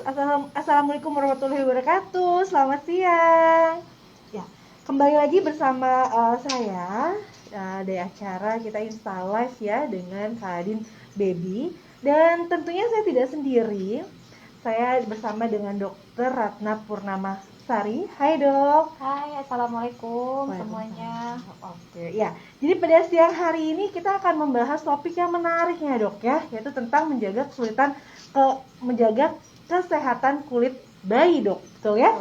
Assalamualaikum warahmatullahi wabarakatuh. Selamat siang. Ya, kembali lagi bersama saya dari acara kita Insta Live ya dengan Kak Adin Baby. Dan tentunya saya tidak sendiri. Saya bersama dengan Dokter Ratna Purnama Sari. Hai dok. Hai, assalamualaikum semuanya. Waalaikumsalam. Oke, ya. Jadi pada siang hari ini kita akan membahas topik yang menarik ya dok ya, yaitu tentang menjaga kesehatan kulit bayi dok, betul ya?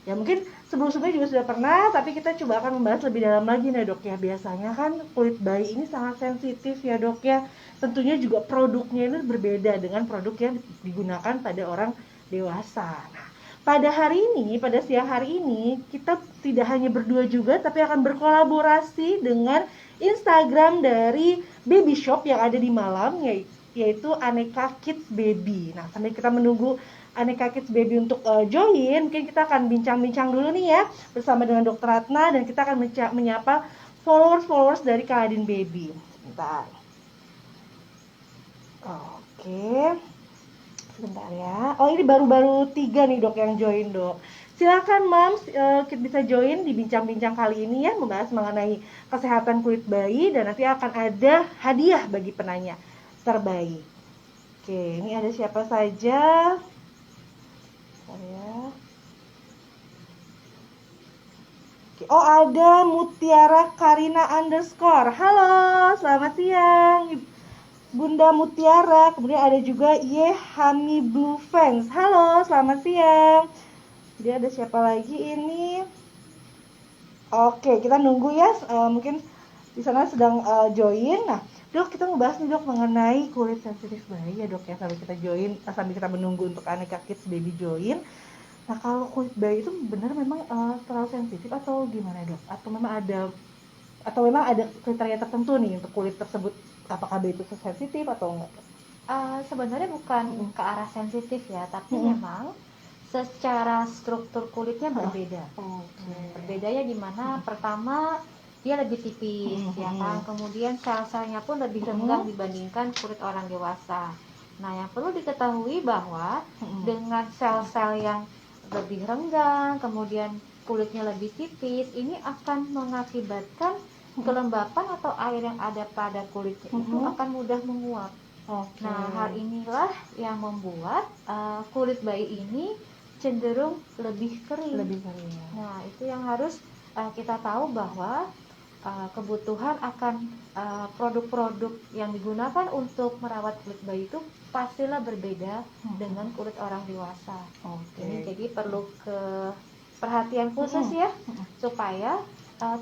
Ya mungkin sebelum-sebelumnya juga sudah pernah, tapi kita coba akan membahas lebih dalam lagi nih dok ya. Biasanya kan kulit bayi ini sangat sensitif ya dok ya. Tentunya juga produknya ini berbeda dengan produk yang digunakan pada orang dewasa. Nah, pada siang hari ini, kita tidak hanya berdua juga, tapi akan berkolaborasi dengan Instagram dari Baby Shop yang ada di Malang, yaitu Aneka Kids Baby. Nah, sambil kita menunggu Aneka Kids Baby untuk join, mungkin kita akan bincang-bincang dulu nih ya, bersama dengan Dr. Ratna, dan kita akan menyapa followers-followers dari Kaladin Baby. Sebentar. Oke. Sebentar ya. Oh ini baru-baru 3 nih dok yang join dok. Silakan Mams, bisa join di bincang-bincang kali ini ya, membahas mengenai kesehatan kulit bayi dan nanti akan ada hadiah bagi penanya terbaik. Oke, ini ada siapa saja? Ya. Oke. Oh ada Mutiara Karina _ Halo, selamat siang. Bunda Mutiara, kemudian ada juga Yehami Blue Fans. Halo, selamat siang. Jadi ada siapa lagi ini? Oke, kita nunggu ya. Mungkin di sana sedang join. Nah, dok kita membahas nih dok mengenai kulit sensitif bayi ya dok ya. Sambil kita join, sambil kita menunggu untuk Aneka Kids Baby join. Nah, kalau kulit bayi itu benar memang terlalu sensitif atau gimana dok? Atau memang ada kriteria tertentu nih untuk kulit tersebut, apakah itu sensitif atau enggak? Sebenarnya bukan ke arah sensitif ya, tapi memang secara struktur kulitnya berbeda. Berbedanya di mana pertama dia lebih tipis ya kan, kemudian sel-selnya pun lebih renggang dibandingkan kulit orang dewasa. Nah, yang perlu diketahui bahwa dengan sel-sel yang lebih renggang, kemudian kulitnya lebih tipis, ini akan mengakibatkan kelembapan atau air yang ada pada kulitnya itu akan mudah menguap. Nah, hal inilah yang membuat kulit bayi ini cenderung lebih kering. Nah, itu yang harus kita tahu bahwa kebutuhan akan produk-produk yang digunakan untuk merawat kulit bayi itu pastilah berbeda dengan kulit orang dewasa. Jadi perlu perhatian khusus ya, supaya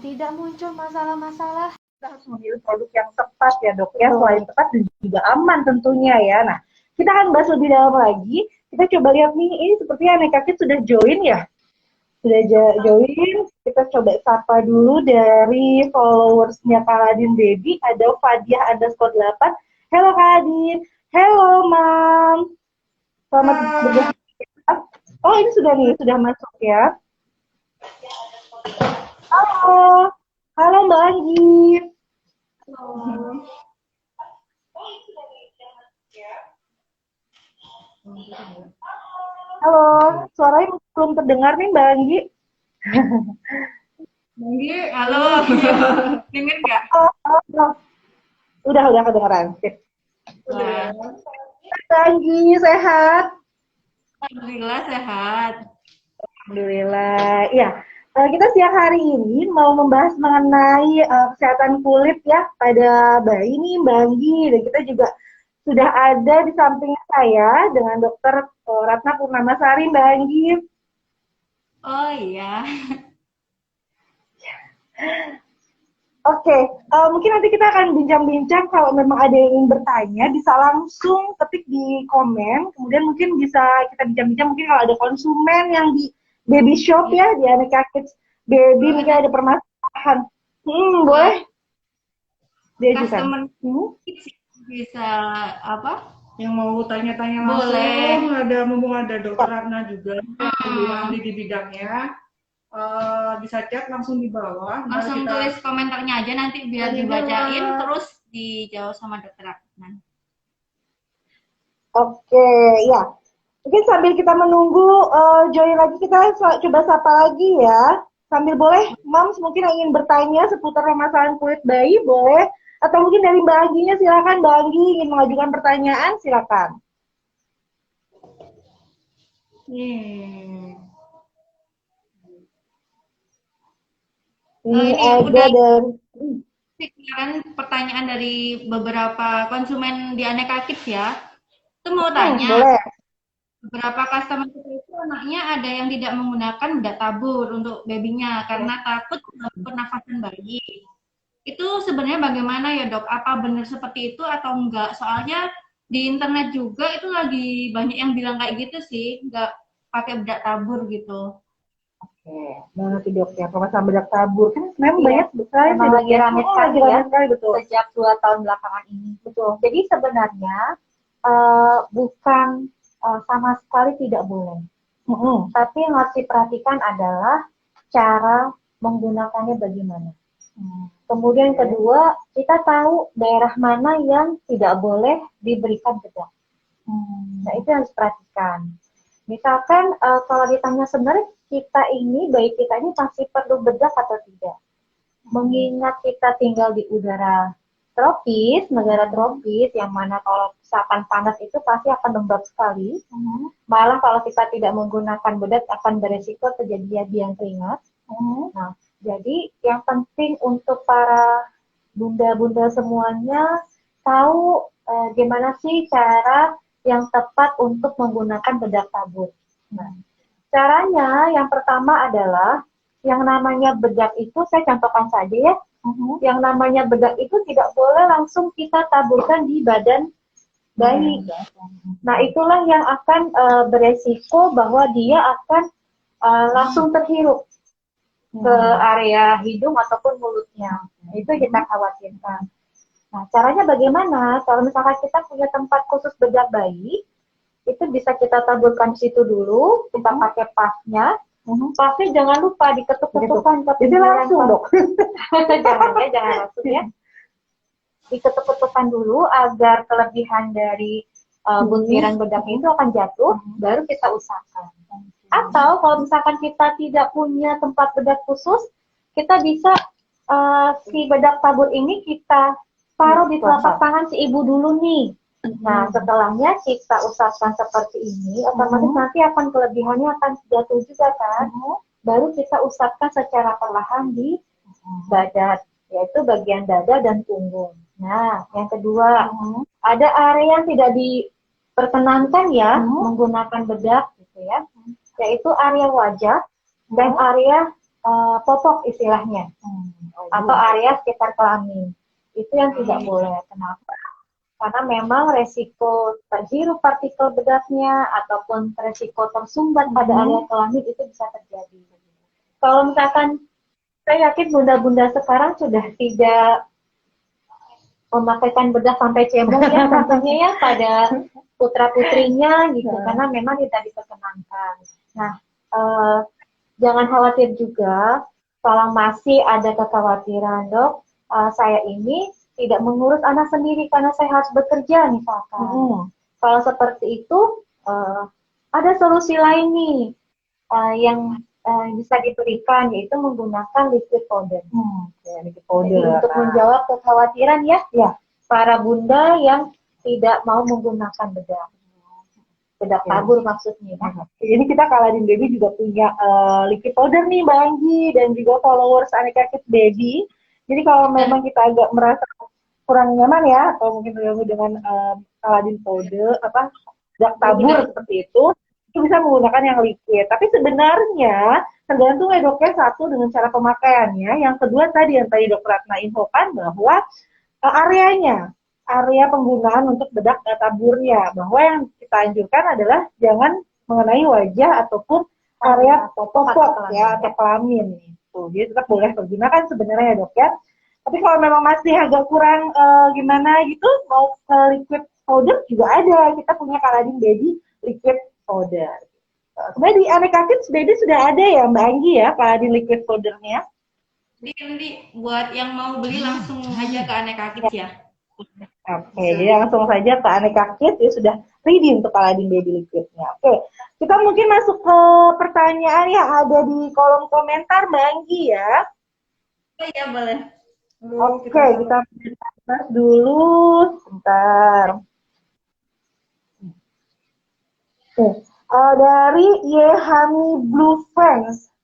tidak muncul masalah-masalah. Kita harus memilih produk yang tepat ya dok ya, selain tepat dan juga aman tentunya ya. Nah, kita akan bahas lebih dalam lagi. Kita coba lihat nih, ini sepertinya Aneka Kids sudah join ya. Sudah join, kita coba sapa dulu dari followersnya Kaladin Baby, ada Fadiah _8. Halo Kaladin, halo Mam. Selamat bergabung. Oh ini sudah masuk ya. Halo, halo Mbak Anggi. Halo. Halo, suaranya belum terdengar nih Mbak Anggi. Anggi, halo. Dengar nggak? Udah kedengeran. Mbak Anggi, sehat? Alhamdulillah sehat. Alhamdulillah. Ya, kita siang hari ini mau membahas mengenai kesehatan kulit ya pada bayi nih Mbak Anggi, dan kita juga sudah ada di samping saya dengan Dokter Ratna Purnama Sari, Mbak Anggi. Oh iya. Oke, mungkin nanti kita akan bincang-bincang. Kalau memang ada yang ingin bertanya, bisa langsung ketik di komen. Kemudian mungkin bisa kita bincang-bincang. Mungkin kalau ada konsumen yang di Baby Shop ya, di Aneka Kids Baby, mungkin ada permasalahan. Boleh? Customer bisa apa? Yang mau tanya-tanya langsung. Boleh. Mumpung ada Dokter Ratna juga yang di bidangnya. Bisa chat langsung di bawah. Langsung tulis komentarnya aja, nanti biar dibacain terus dijawab sama Dokter Ratna. Oke, ya. Mungkin sambil kita menunggu join lagi, kita coba sapa lagi ya. Sambil boleh, Mams mungkin ingin bertanya seputar permasalahan kulit bayi, boleh. Atau mungkin dari Mbak Angginya, silakan Mbak Anggi ingin mengajukan pertanyaan, silakan. Ini ada dari Sekarang pertanyaan dari beberapa konsumen di Aneka Kids ya. Itu mau tanya, boleh. beberapa customer kita itu anaknya ada yang tidak menggunakan bedak tabur untuk babynya karena takut pernafasan bayi. Itu sebenarnya bagaimana ya dok? Apa benar seperti itu atau enggak? Soalnya di internet juga itu lagi banyak yang bilang kayak gitu sih, enggak pakai bedak tabur gitu. Oke, banget sih dok ya, permasalahan bedak tabur kan memang Iya, banyak sekali memang lagi rame sekali ya, betul. sejak 2 tahun belakangan ini. Betul. Jadi sebenarnya bukan sama sekali tidak boleh. Tapi yang harus diperhatikan adalah cara menggunakannya bagaimana. Kemudian kedua, kita tahu daerah mana yang tidak boleh diberikan bedak. Nah, itu yang harus diperhatikan. Misalkan kalau ditanya sebenarnya bayi kita ini masih perlu bedak atau tidak. Mengingat kita tinggal di udara tropis, negara tropis, yang mana kalau misalkan panas itu pasti akan lembab sekali. Malah kalau kita tidak menggunakan bedak akan beresiko terjadi biang keringat. Nah, jadi yang penting untuk para bunda-bunda semuanya tahu gimana sih cara yang tepat untuk menggunakan bedak tabur. Nah, caranya yang pertama adalah yang namanya bedak itu, saya contohkan saja ya. Yang namanya bedak itu tidak boleh langsung kita taburkan di badan bayi. Nah, itulah yang akan beresiko bahwa dia akan langsung terhirup ke area hidung ataupun mulutnya. Itu kita khawatirkan. Nah, caranya bagaimana? Kalau misalkan kita punya tempat khusus bedak bayi, itu bisa kita taburkan di situ dulu, kita pakai pasnya. Pasnya jangan lupa diketuk-ketukan ke pinggiran. Jadi langsung dok. jangan langsung ya. Diketuk-ketukan dulu agar kelebihan dari butiran bedak itu akan jatuh, baru kita usapkan. Atau kalau misalkan kita tidak punya tempat bedak khusus, kita bisa si bedak tabur ini kita taruh di telapak tangan si ibu dulu nih. Nah, setelahnya kita usapkan seperti ini, otomatis nanti akan kelebihannya akan jatuh juga kan. Baru kita usapkan secara perlahan di badan, yaitu bagian dada dan punggung. Nah, yang kedua, ada area yang tidak diperkenankan ya menggunakan bedak gitu ya, yaitu area wajah dan area popok istilahnya, atau area sekitar kelamin. Itu yang tidak boleh. Kenapa? Karena memang resiko terhirup partikel bedaknya ataupun resiko tersumbat pada area kelamin itu bisa terjadi. Kalau misalkan, saya yakin bunda-bunda sekarang sudah tidak memakaikan bedak sampai cebong ya tentunya ya pada putra-putrinya gitu, karena memang tidak diperkenankan. Nah, jangan khawatir juga kalau masih ada kekhawatiran, dok, saya ini tidak mengurus anak sendiri karena saya harus bekerja misalkan. Kalau seperti itu, ada solusi lain nih yang bisa diberikan, yaitu menggunakan liquid powder. Liquid powder. Jadi, untuk menjawab kekhawatiran ya, para bunda yang tidak mau menggunakan bedak tabur maksudnya. Jadi kita Kaladin Baby juga punya liquid powder nih Mbak Anggi, dan juga followers Aneka Kids Baby. Jadi kalau memang kita agak merasa kurang nyaman ya, atau mungkin terganggu dengan Kaladin powder, bedak tabur seperti itu bisa menggunakan yang liquid. Tapi sebenarnya tergantung ya dok ya, satu dengan cara pemakaiannya, yang kedua tadi yang tadi Dr. Ratna infokan bahwa area penggunaan untuk bedak taburnya, bahwa yang kita anjurkan adalah jangan mengenai wajah ataupun area popok ya atau kelamin itu. Jadi tetap boleh digunakan sebenarnya ya dok ya. Tapi kalau memang masih agak kurang gimana gitu, mau liquid powder juga ada. Kita punya Kaladin Baby liquid powder. Sebenarnya di Aneka Kids Baby sudah ada ya Mbak Anggi ya, Kaladin liquid powdernya. Nanti buat yang mau beli langsung aja ke Aneka Kids ya. Oke, jadi langsung saja ke Aneka Kids ya sudah ready untuk Aladin Baby Liquidnya. Oke, kita mungkin masuk ke pertanyaan yang ada di kolom komentar Mbak Anggi ya. Oh iya boleh. Oke, kita bahas dulu sebentar. Oke, dari Yehami Blue Friends.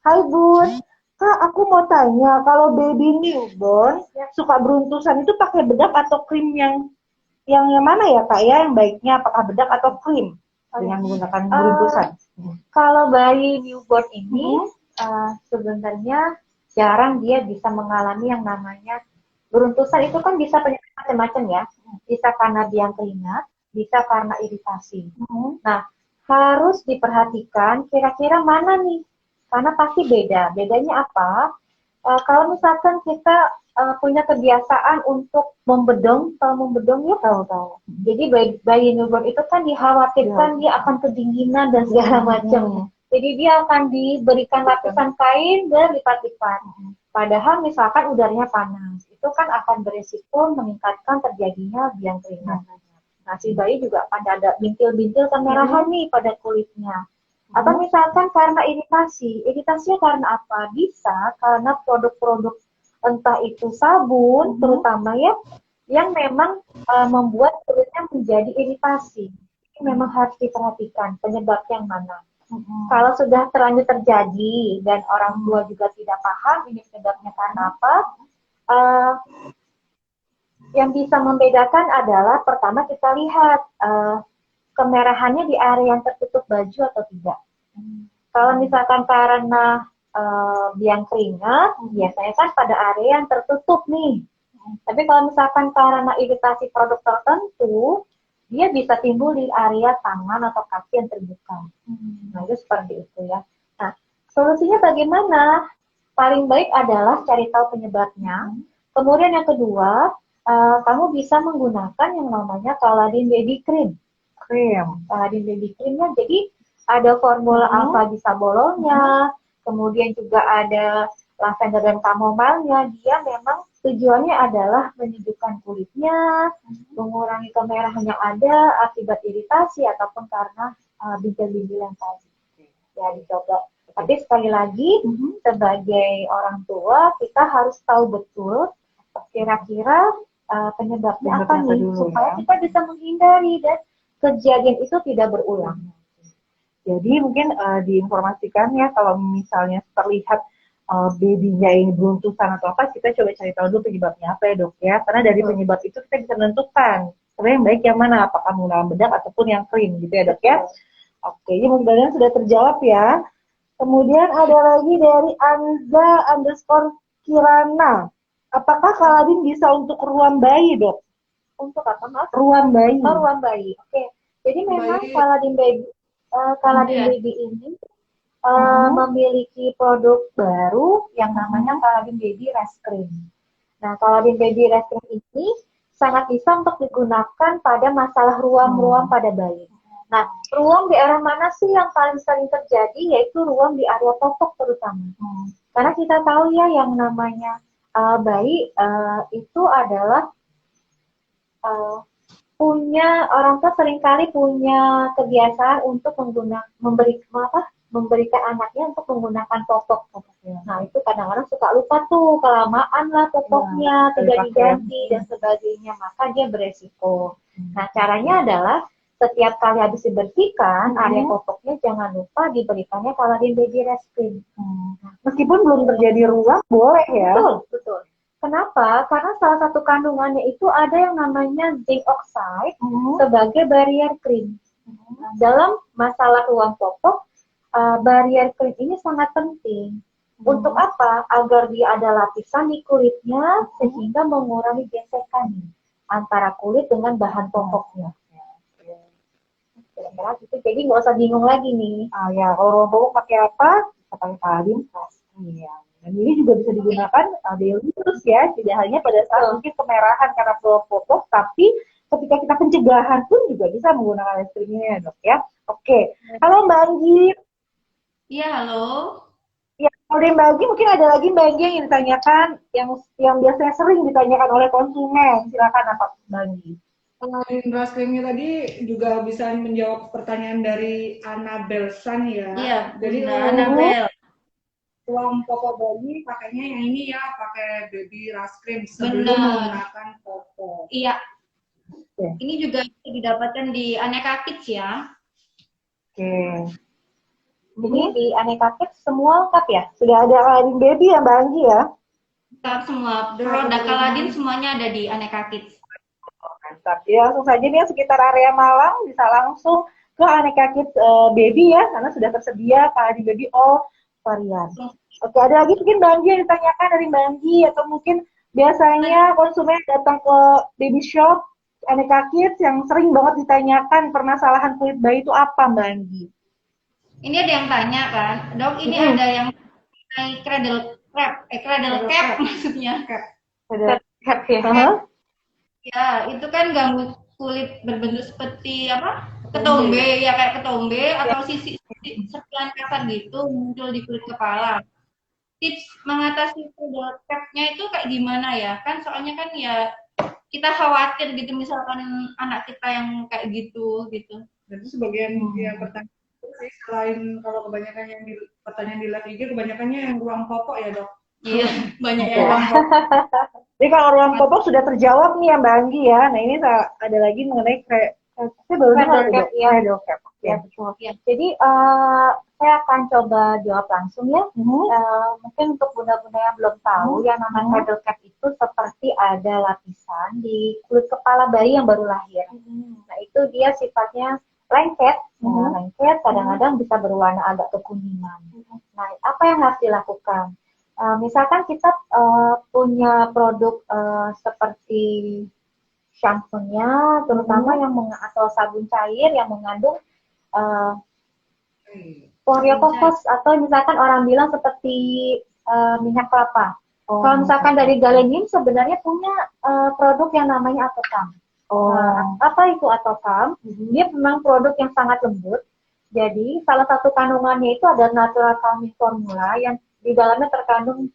Hai Bun, Kak aku mau tanya kalau baby newborn suka beruntusan itu pakai bedak atau krim yang mana ya Kak ya yang baiknya apakah bedak atau krim dengan menggunakan beruntusan? Kalau bayi newborn ini sebenarnya jarang dia bisa mengalami yang namanya beruntusan. Itu kan bisa penyakit macam-macam ya. Bisa karena biang keringat, bisa karena iritasi. Nah, harus diperhatikan kira-kira mana nih? Karena pasti beda. Bedanya apa? Kalau misalkan kita punya kebiasaan untuk membedong, kalau membedong ya tahu-tahu. Jadi bayi newborn itu kan dikhawatirkan dia akan kedinginan dan segala macam. Jadi dia akan diberikan lapisan kain berlipat-lipat. Padahal misalkan udaranya panas, itu kan akan berisiko meningkatkan terjadinya biang keringat. Nah, si bayi juga akan ada bintil-bintil kemerahan nih pada kulitnya. Atau misalkan karena iritasi. Iritasinya karena apa? Bisa karena produk-produk entah itu sabun, terutama ya, yang memang membuat kulitnya menjadi iritasi. Ini memang harus diperhatikan penyebab yang mana. Kalau sudah terlanjur terjadi dan orang tua juga tidak paham ini penyebabnya karena apa, yang bisa membedakan adalah pertama kita lihat kemerahannya di area yang tertutup baju atau tidak. Kalau misalkan karena biang keringat, biasanya kan pada area yang tertutup nih. Tapi kalau misalkan karena iritasi produk tertentu, dia bisa timbul di area tangan atau kaki yang terbuka. Nah, itu seperti itu ya. Nah, solusinya bagaimana? Paling baik adalah cari tahu penyebabnya. Kemudian yang kedua, kamu bisa menggunakan yang namanya Caladin Baby Cream. Caladin Baby Creamnya jadi ada formula alpha bisabololnya, kemudian juga ada lavender dan chamomile-nya. Dia memang tujuannya adalah menyejukkan kulitnya, mengurangi kemerahan yang ada akibat iritasi ataupun karena bintil-bintil yang tadi. Ya dicoba. Tapi sekali lagi, sebagai orang tua, kita harus tahu betul kira-kira penyebabnya apa nih, supaya kita bisa menghindari dan kejadian itu tidak berulang. Jadi mungkin diinformasikan ya kalau misalnya terlihat babynya ini beruntusan atau apa, kita coba cari tahu dulu penyebabnya apa ya dok ya. Karena dari penyebab itu kita bisa menentukan sebenarnya yang baik yang mana, apakah menggunakan bedak ataupun yang krim gitu ya dok ya. Oke, ini mudah-mudahan sudah terjawab ya. Kemudian ada lagi dari Anza_Kirana. Apakah Caladin bisa untuk ruam bayi dok? Untuk apa mas? Ruam bayi. Oh, ruam bayi. Oke. Jadi memang Caladin Baby ini memiliki produk baru yang namanya Caladin Baby Rest Cream. Nah, Caladin Baby Rest Cream ini sangat bisa untuk digunakan pada masalah ruam-ruam pada bayi. Nah, ruam di area mana sih yang paling sering terjadi? Yaitu ruam di area popok terutama. Karena kita tahu ya yang namanya bayi itu adalah orang tua seringkali punya kebiasaan untuk memberikan anaknya untuk menggunakan popok. Nah itu kadang-kadang suka lupa tuh, kelamaan lah popoknya, tidak diganti dan sebagainya, maka dia beresiko. Nah caranya adalah setiap kali habis dibersihkan area popoknya jangan lupa diberikannya Caladin Baby Rest Cream. Meskipun belum terjadi ruam boleh ya. Betul. Kenapa? Karena salah satu kandungannya itu ada yang namanya zinc oxide sebagai barrier cream. Dalam masalah ruam popok, barrier cream ini sangat penting. Untuk apa? Agar dia ada lapisan di kulitnya sehingga mengurangi gesekan antara kulit dengan bahan popoknya. Kira-kira gitu. Jadi nggak usah bingung lagi nih. Ya, kalau ruam popok pakai apa? Pakai Caladin Rest Cream. Dan ini juga bisa digunakan daily terus ya, tidak hanya pada saat mungkin kemerahan karena ruam popok, tapi ketika kita pencegahan pun juga bisa menggunakan rest cream ini ya dok ya. Oke, halo Mbak Anggi. Iya, halo. Ya, Kalau dari Mbak Anggi mungkin ada lagi Mbak Anggi yang ditanyakan, yang biasanya sering ditanyakan oleh konsumen. Silakan apa Mbak Anggi? Selain brush creamnya tadi juga bisa menjawab pertanyaan dari Annabel San ya. Iya, Jadi Bunda Anabel. ruang popok bayi pakainya yang ini ya, pakai baby brush cream sebelum Benar. menggunakan popok. Iya. Oke. Ini juga bisa didapatkan di Aneka Kids ya. Oke. Jadi di Aneka Kids semua lengkap ya? Sudah ada Aladdin Baby ya Mbak Anggi ya? Lengkap semua. Roda Kaladin semuanya ada di Aneka Kids. Mantap. Ya, langsung saja nih sekitar area Malang bisa langsung ke Aneka Kids Baby ya, karena sudah tersedia Aladdin Baby all varian. Oke, ada lagi mungkin Mbak Anggi yang ditanyakan dari Mbak Anggi, atau mungkin biasanya konsumen datang ke baby shop Aneka Kids yang sering banget ditanyakan permasalahan kulit bayi itu apa Mbak Anggi? Ini ada yang tanya kan, dok ini ada yang cradle cap maksudnya. Ada Cap ya? Ya, itu kan ganggu kulit berbentuk seperti apa? Ketombe, ya kayak ketombe atau sisi serpihan kasar gitu muncul di kulit kepala. Tips mengatasi cradle cap-nya itu kayak gimana ya? Kan soalnya kan ya kita khawatir gitu misalkan anak kita yang kayak gitu. Dan itu sebagian yang pertanyaan sih, selain kalau kebanyakan yang pertanyaan di live IG, kebanyakannya yang ruang popok ya dok. Iya, banyak yang ruang Jadi kalau ruang popok sudah terjawab nih ya Mbak Anggi ya. Nah ini ada lagi mengenai saya baru dengar Cradle cap, tuh, ya. cradle cap. Ya, betul. Jadi saya akan coba jawab langsung ya. Mungkin untuk bunda-bunda yang belum tahu, yang namanya cradle cap itu seperti ada lapisan di kulit kepala bayi yang baru lahir. Nah itu dia sifatnya lengket, lengket kadang-kadang bisa berwarna agak kekuningan. Nah apa yang harus dilakukan? Misalkan kita punya produk seperti shampoo-nya, terutama yang atau sabun cair yang mengandung Poriococcus, atau misalkan orang bilang seperti minyak kelapa. Kalau misalkan dari Galenium sebenarnya punya produk yang namanya Atocam. Apa itu Atocam? Dia memang produk yang sangat lembut. Jadi salah satu kandungannya itu ada natural calming formula yang di dalamnya terkandung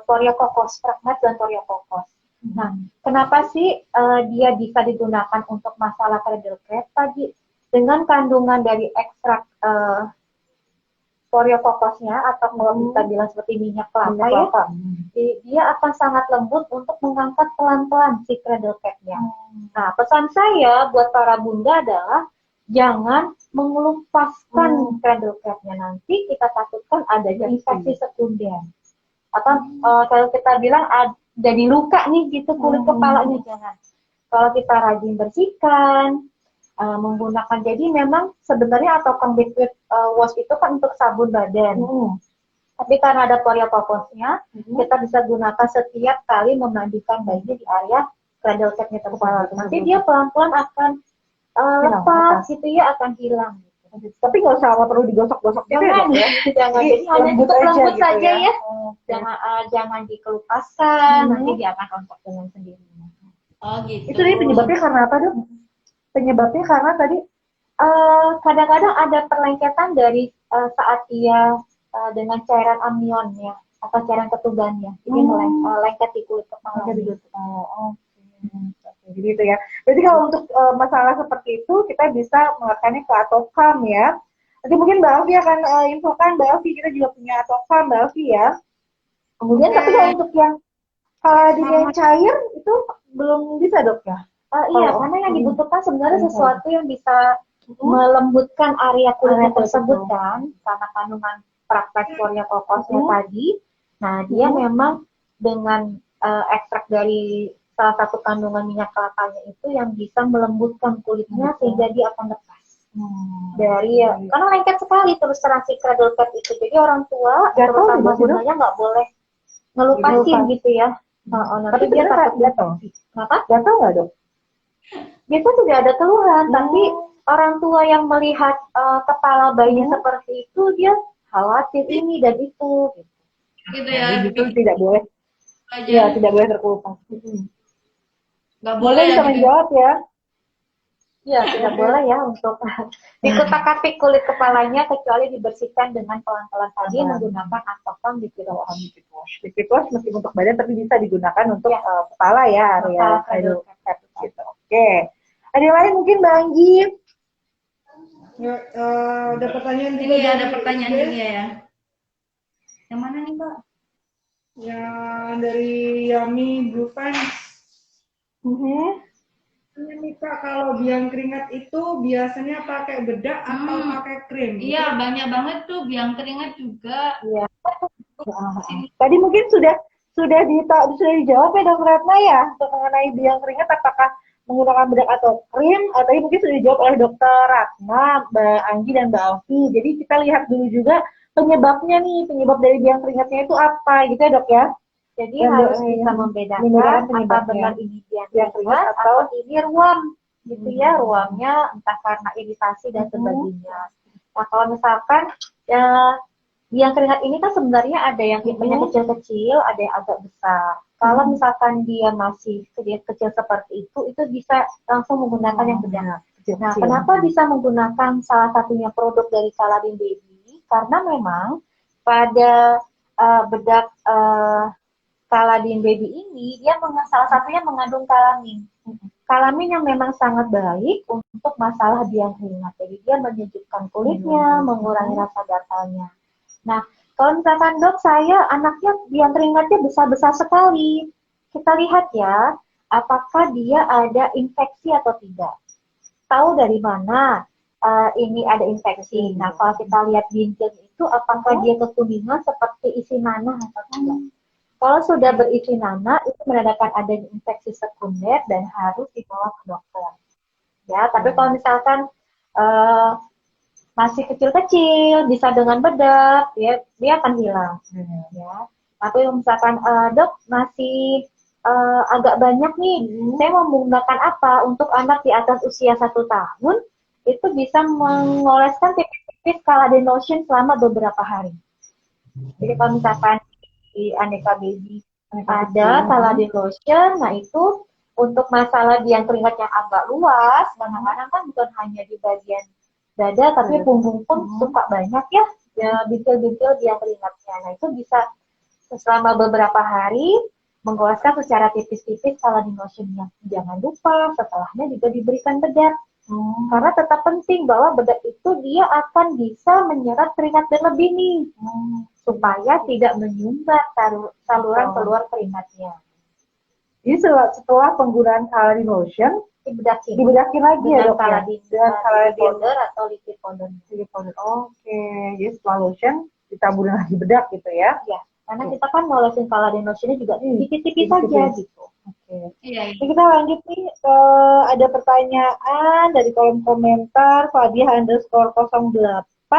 Poriococcus, fragment dan Poriococcus. Nah, kenapa sih dia bisa digunakan untuk masalah cradle cap tadi? Dengan kandungan dari ekstrak Poriococcusnya, atau kalau kita bilang seperti minyak kelapa ya, dia akan sangat lembut untuk mengangkat pelan-pelan si cradle cap-nya. Nah, pesan saya buat para bunda adalah jangan mengelupaskan cradle cap-nya, nanti kita takutkan adanya infeksi sekunder. Atau kalau kita bilang jadi luka nih gitu kulit kepalanya, jangan. Kalau kita rajin bersihkan, menggunakan, jadi memang sebenarnya Atocam liquid wash itu kan untuk sabun badan. Tapi karena ada Poriococcusnya, kita bisa gunakan setiap kali memandikan bayi di area cradle cap-nya tersebut. Nanti dia pelan-pelan akan lepas gitu ya, akan hilang. Tapi nggak usah perlu digosok-gosok gitu ya, Jangan, jangan. jadi hanya cukup lembut gitu saja ya. ya. Jangan dikelupaskan, nanti dia akan rontok dengan sendirinya. Oh gitu. Itu nih penyebabnya karena apa dok? Penyebabnya karena tadi Kadang-kadang ada perlengketan dari saat dia dengan cairan amnion ya, atau cairan ketubannya. Jadi lengket di kulit kepala. Jadi itu ya. Jadi kalau untuk masalah seperti itu kita bisa mengarahkannya ke Atocam ya. Nanti mungkin Mbak Alfi akan infokan, Mbak Alfi kita juga punya Atocam Mbak Alfi ya. Kemudian tapi kalau untuk yang yang cair itu belum bisa dok ya? Iya, karena yang dibutuhkan sebenarnya sesuatu yang bisa melembutkan area kulitnya tersebut kan, karena kandungan praktek Poriococcusnya tadi. Nah, dia memang dengan ekstrak dari salah satu kandungan minyak kelapanya itu yang bisa melembutkan kulitnya sehingga dia akan lepas. Dari karena lengket sekali terus terang si cradle cap itu. Jadi orang tua terutama bundanya nggak boleh ngelupasin gitu ya. Nanti dia takut gatal. Kenapa? Gatal nggak dok? Biasa tidak ada keluhan, tapi orang tua yang melihat kepala bayinya seperti itu, dia khawatir ini dan itu. Gitu ya. Itu tidak boleh. Ya, tidak boleh terkelupas. Nggak Boleh bisa menjawab ya. Ya, tidak boleh ya untuk dikutak-atik kulit kepalanya kecuali dibersihkan dengan pelan-pelan tadi menggunakan Aquafam Liquid Wash. Liquid wash meskipun untuk badan tapi bisa digunakan untuk kepala ya, area Kepala, cap gitu. Oke. Ada yang lain mungkin Mbak Anggi? Ya, ada pertanyaan juga Ini dari ada pertanyaan IG. juga ya. Yang mana nih, Mbak? Yang dari Yami Blue Fans. Ini nih Kak, kalau biang keringat itu biasanya pakai bedak atau pakai krim? Iya, banyak banget tuh biang keringat juga. Iya. Tadi mungkin sudah dijawab ya Dok Ratna ya mengenai biang keringat apakah menggunakan bedak atau krim, atau mungkin sudah dijawab oleh Dokter Ratna, Mbak Anggi dan Mbak Alfi. Jadi kita lihat dulu juga penyebabnya nih, penyebab dari biang keringatnya itu apa gitu ya Dok ya. Jadi Dan harus bisa membedakan apa benar ini biang keringat atau ini ruam gitu ya, ruamnya entah karena iritasi dan sebagainya. Nah kalau misalkan ya biang keringat ini kan sebenarnya ada yang tipenya kecil-kecil, ada yang agak besar. Kalau misalkan dia masih kecil seperti itu bisa langsung menggunakan yang bedak. Nah, kenapa bisa menggunakan salah satunya produk dari Caladin Baby? Karena memang pada bedak Caladin Baby ini dia salah satunya mengandung kalamin. Kalamin yang memang sangat baik untuk masalah biang keringat. Jadi dia menyejukkan kulitnya, mengurangi rasa gatalnya. Nah, kalau misalkan Dok, saya anaknya biang keringatnya besar-besar sekali. Kita lihat ya, apakah dia ada infeksi atau tidak. Tahu dari mana ini ada infeksi. Nah, kalau kita lihat ginjal itu, apakah dia kekuningan seperti isi nanah atau tidak. Kalau sudah berisi nanah, itu menandakan ada infeksi sekunder dan harus dibawa ke dokter. Ya, tapi kalau misalkan masih kecil-kecil, bisa dengan bedak, dia akan hilang. Ya. Tapi misalkan Dok masih agak banyak nih, saya mau menggunakan apa untuk anak di atas usia 1 tahun, itu bisa mengoleskan tipis-tipis Caladin lotion selama beberapa hari. Jadi kalau misalkan di Aneka Baby ada Caladin lotion, nah itu untuk masalah biang keringat yang agak luas, kadang-kadang kan bukan hanya di bagian dada, tapi punggung pun suka banyak ya bintil-bintil biang keringatnya. Nah itu bisa selama beberapa hari menggoreskan secara tipis-tipis Caladin lotionnya. Jangan lupa setelahnya juga diberikan bedak. Karena tetap penting bahwa bedak itu dia akan bisa menyerap keringat berlebih nih, supaya tidak menyumbat saluran keluar keringatnya. Jadi setelah penggunaan Caladin lotion, dibedakin lagi ya Dok ya? Dengan Caladin powder atau liquid powder. Oke, jadi setelah lotion ditaburin lagi bedak gitu ya? Ya, karena kita kan ngolesin Caladin lotionnya juga tipis-tipis saja gitu. Oke. Iya. Jadi kita lanjut nih, ada pertanyaan dari kolom komentar Fadia_08.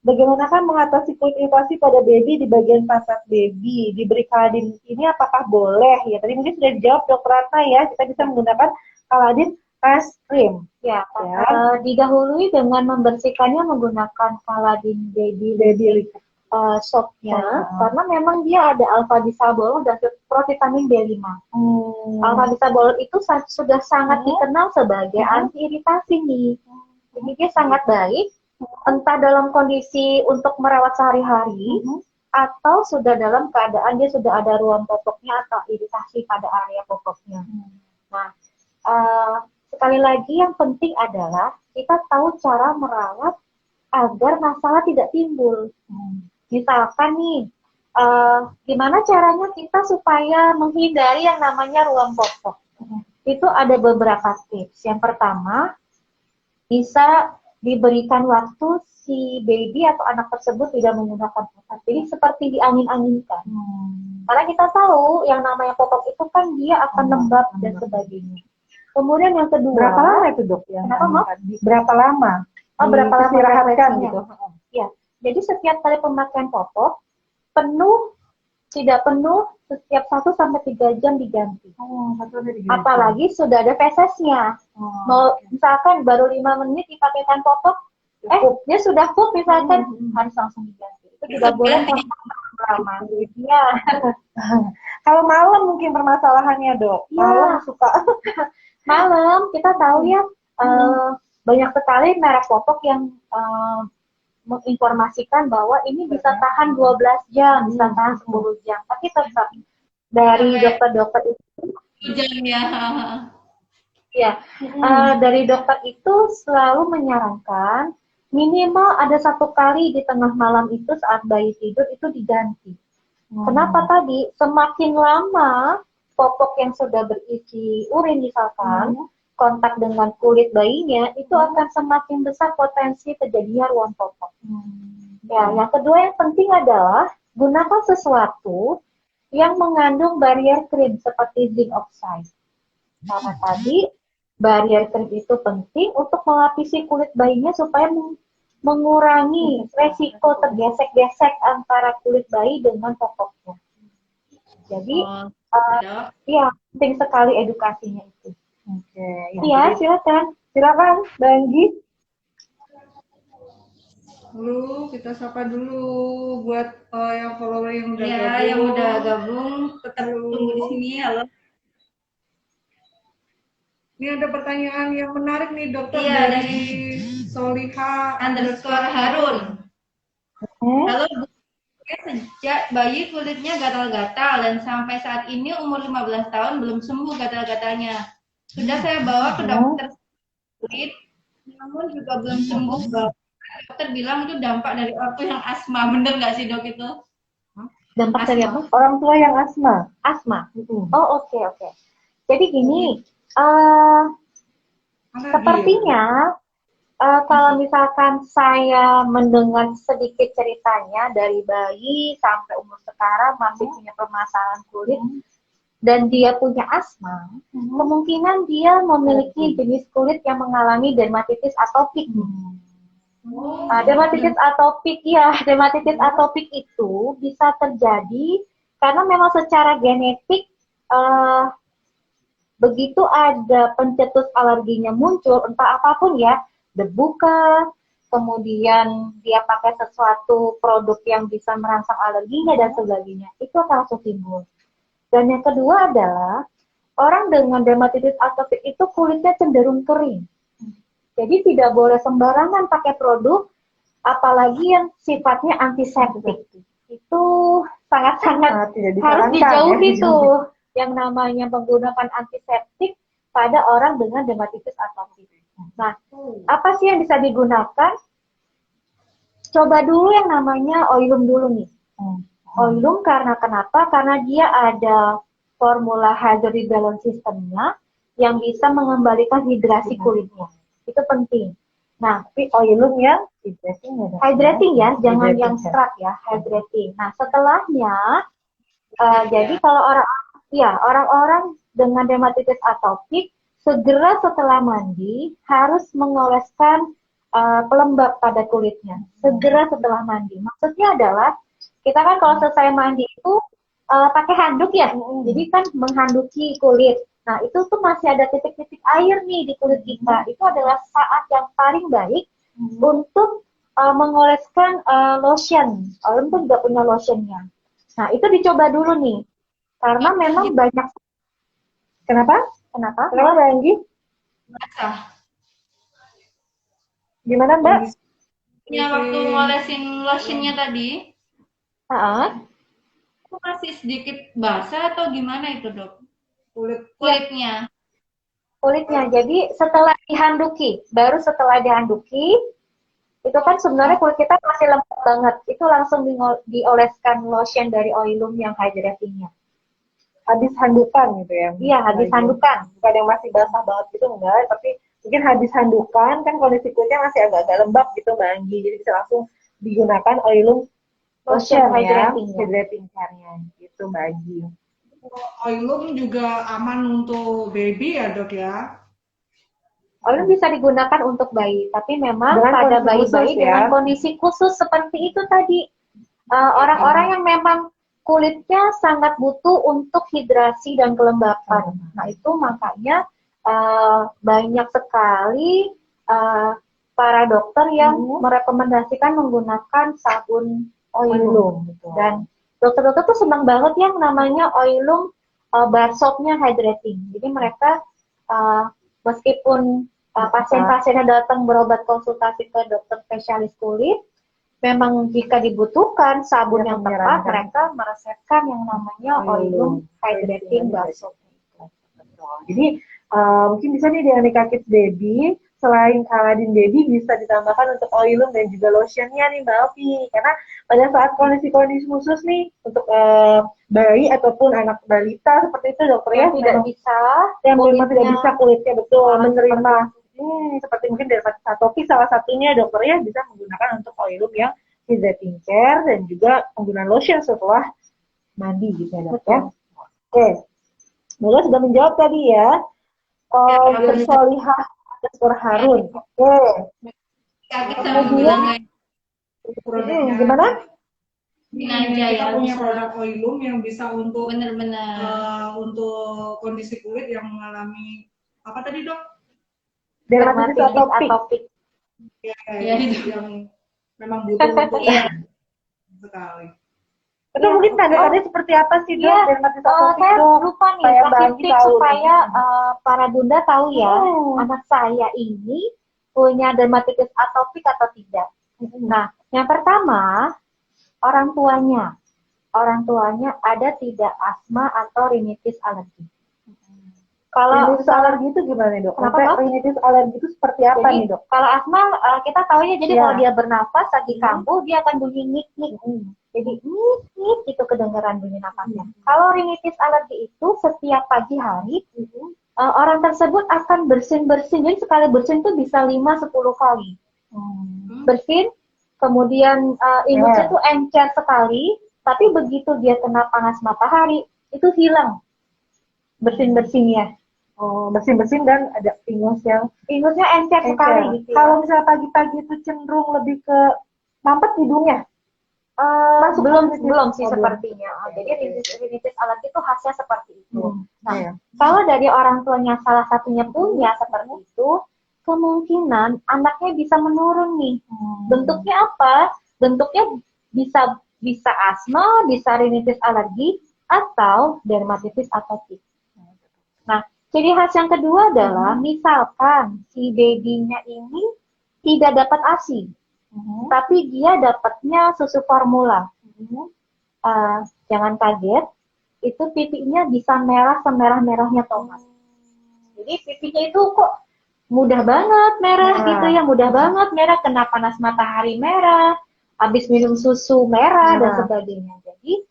Bagaimana kan mengatasi kulit iritasi pada baby di bagian pantat baby? Diberi Caladin ini apakah boleh? Ya tadi mungkin sudah dijawab Dokter Ratna ya, kita bisa menggunakan Caladin face cream. Ya. Didahului dengan membersihkannya menggunakan Caladin Baby soapnya, karena memang dia ada alpha bisabolol dan provitamin B5. Alpha bisabolol itu sudah sangat dikenal sebagai anti iritasi nih. Jadi dia sangat baik, entah dalam kondisi untuk merawat sehari-hari, atau sudah dalam keadaan dia sudah ada ruam popoknya atau iritasi pada area popoknya. Nah, sekali lagi yang penting adalah kita tahu cara merawat agar masalah tidak timbul. Misalkan nih, gimana caranya kita supaya menghindari yang namanya ruam popok? Itu ada beberapa tips. Yang pertama, bisa diberikan waktu si baby atau anak tersebut tidak menggunakan popok. Jadi seperti diangin-anginkan. Karena kita tahu yang namanya popok itu kan dia akan lembab dan sebagainya. Kemudian yang kedua, berapa lama itu Dok? Berapa lama? Berapa lama istirahatkan gitu? Ya. Jadi setiap kali pemakaian popok, penuh, tidak penuh, setiap 1-3 jam diganti. Apalagi sudah ada fesesnya. Misalkan baru 5 menit dipakaikan popok, dia sudah pup misalkan, harus langsung diganti. Itu tidak boleh lama. Ya. Kalau malam mungkin permasalahannya Dok. Ya. Malam suka. Malam, kita tahu ya, banyak sekali merek popok yang menginformasikan bahwa ini bisa tahan 12 jam, bisa tahan 10 jam. Tapi tetap dari dokter-dokter itu, Hujan ya. ya, dari dokter itu selalu menyarankan minimal ada 1 kali di tengah malam itu saat bayi tidur itu diganti. Kenapa tadi? Semakin lama popok yang sudah berisi urin misalkan kontak dengan kulit bayinya itu akan semakin besar potensi terjadinya ruam popok. Ya, yang kedua yang penting adalah gunakan sesuatu yang mengandung barrier krim seperti zinc oxide. Karena tadi barrier krim itu penting untuk melapisi kulit bayinya supaya mengurangi resiko tergesek-gesek antara kulit bayi dengan popoknya. Jadi, ya penting sekali edukasinya itu. Oke, Iya, silakan. silakan, Mbak Anggi. Dulu kita sapa dulu buat yang follower yang udah Ya, gabung. yang udah gabung tetap tunggu di sini. Halo. Ini ada pertanyaan yang menarik nih dokter Iya, dari Soliha _Harun. Halo Bu, saya sejak bayi kulitnya gatal-gatal dan sampai saat ini umur 15 tahun belum sembuh gatal-gatalnya. Sudah saya bawa ke dokter kulit, namun juga belum sembuh. Dokter bilang itu dampak dari ortu yang asma. Bener nggak sih dok itu? Dampak dari apa? Orang tua yang asma. Asma. Oh, oke. Jadi gini, sepertinya kalau misalkan saya mendengar sedikit ceritanya dari bayi sampai umur sekarang masih punya permasalahan kulit dan dia punya asma, kemungkinan dia memiliki jenis kulit yang mengalami dermatitis atopik. Dermatitis atopik, ya, dermatitis atopik itu bisa terjadi karena memang secara genetik begitu ada pencetus alerginya muncul, entah apapun ya, debu kah, kemudian dia pakai sesuatu produk yang bisa merangsang alerginya dan sebagainya, itu akan langsung timbul. Dan yang kedua adalah orang dengan dermatitis atopik itu kulitnya cenderung kering. Jadi tidak boleh sembarangan pakai produk, apalagi yang sifatnya antiseptik. Itu sangat-sangat harus dijauhi tuh yang namanya menggunakan antiseptik pada orang dengan dermatitis atopik. Nah, apa sih yang bisa digunakan? Coba dulu yang namanya oilum dulu nih. Oilum karena kenapa? Karena dia ada formula hydrogen balance systemnya yang bisa mengembalikan hidrasi kulitnya. Itu penting. Nah, tapi oilum yang hydrating ya, jangan yang strat ya, hydrating. Nah, setelahnya, jadi kalau orang-orang dengan dermatitis atopik segera setelah mandi harus mengoleskan pelembab pada kulitnya. Segera setelah mandi. Maksudnya adalah kita kan kalau selesai mandi itu pakai handuk ya, jadi kan menghanduki kulit. Nah, itu tuh masih ada titik-titik air nih di kulit kita. Itu adalah saat yang paling baik untuk mengoleskan lotion. Orang pun juga punya lotionnya. Nah, itu dicoba dulu nih. Karena memang banyak. Kenapa? Kenapa Mbak Anggi? Gimana Mbak? Ya, waktu ngolesin lotionnya tadi, itu masih sedikit basah atau gimana itu dok? Kulitnya. Jadi setelah dihanduki, baru setelah dihanduki, itu kan sebenarnya kulit kita masih lembab banget. Itu langsung dioleskan lotion dari oilum yang hydratingnya. Habis handukan gitu ya? Iya, habis handukan. Bukan yang masih basah banget gitu, enggak. Tapi mungkin habis handukan, kan kondisi kulitnya masih agak-agak lembab gitu Mbak Anggi. Jadi bisa langsung digunakan oilum lotion ya, hydrating care-nya gitu Mbak Anggi. Oilum juga aman untuk baby ya dok ya? Oilum bisa digunakan untuk bayi, tapi memang dengan pada bayi-bayi dengan ya, kondisi khusus seperti itu tadi. Orang-orang yang memang kulitnya sangat butuh untuk hidrasi dan kelembapan. Nah, itu makanya banyak sekali para dokter yang merekomendasikan menggunakan sabun oilum. Dan dokter-dokter tuh senang banget yang namanya oilum bar soapnya hydrating. Jadi mereka meskipun pasien-pasien yang datang berobat konsultasi ke dokter spesialis kulit, memang jika dibutuhkan sabun Dia yang tepat, menyarankan. mereka meresepkan yang namanya Oilum Hydrating Bar Soap. Jadi mungkin bisa nih di Aneka Kids Baby, selain Caladin Baby bisa ditambahkan untuk Oilum dan juga lotionnya nih Mbak Alfi. Karena pada saat kondisi-kondisi khusus nih untuk bayi ataupun anak balita seperti itu dokter ya, Yang tidak memang bisa, yang memang tidak kulitnya bisa kulitnya betul malah menerima. Seperti mungkin dermatitis atopik salah satunya dokter ya bisa menggunakan untuk Oilum yang hydrating care dan juga penggunaan lotion setelah mandi gitu ya dok ya. Oke. Semoga sudah menjawab tadi ya. Bersolihah underscore Harun. Oke. Ya, kita bilang Produknya Gimana? ini aja ya, kita punya bisa. produk Oilum yang bisa untuk Bener-bener. untuk kondisi kulit yang mengalami apa tadi dok? Dermatitis atopik. atopik. Ya, itu. Yang memang butuh untuk sekali. Itu mungkin tanda-tandanya seperti apa sih dok? Iya, Dermatitis atopik saya dok? lupa nih Supaya kasih Mbak tips tahu. supaya para bunda tahu ya, Hmm. anak saya ini punya dermatitis atopik atau tidak. Nah, yang pertama, orang tuanya ada tidak asma atau rinitis alergi. Kalau Rinitis alergi itu gimana dok? Kenapa, Sampai Dok? rinitis alergi itu seperti apa jadi nih dok? kalau asma kita tahunya jadi Iya. kalau dia bernafas lagi kambuh dia akan bunyi nik-nik. Jadi nik itu kedengaran bunyi nafasnya. Kalau rinitis alergi itu setiap pagi hari orang tersebut akan bersin-bersin. Jadi sekali bersin itu bisa 5-10 kali. Bersin, kemudian inggusnya tuh encer sekali, tapi begitu dia kena panas matahari, itu hilang bersin-bersinnya. Oh, bersin-bersin dan ada ingusnya encer sekali gitu ya. Kalau misalnya pagi-pagi itu cenderung lebih ke mampet hidungnya. Masuk belum rinitis? belum sih Oh, belum. sepertinya. Jadi rinitis alergi itu khasnya seperti itu. Nah, Iya. kalau dari orang tuanya salah satunya punya seperti itu, kemungkinan anaknya bisa menurun nih. Bentuknya apa? Bentuknya bisa asma, bisa rinitis alergi, atau dermatitis atopik. Nah, ciri khas yang kedua adalah misalkan si babynya ini tidak dapat ASI, tapi dia dapatnya susu formula. Jangan kaget, itu pipinya bisa merah semerah-merahnya tomat. Jadi pipinya itu kok mudah banget merah gitu ya, mudah banget merah, kena panas matahari merah, habis minum susu merah dan sebagainya. Jadi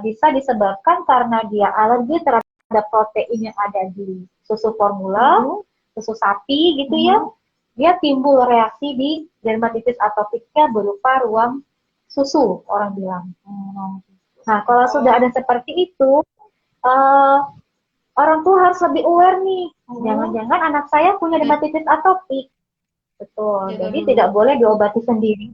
bisa disebabkan karena dia alergi terhadap protein yang ada di susu formula, susu sapi gitu ya. Dia timbul reaksi di dermatitis atopiknya berupa ruam susu, orang bilang. Nah, kalau sudah ada seperti itu, orang tua harus lebih aware nih. Jangan-jangan anak saya punya dermatitis atopik. Betul. Jadi tidak boleh diobati sendiri.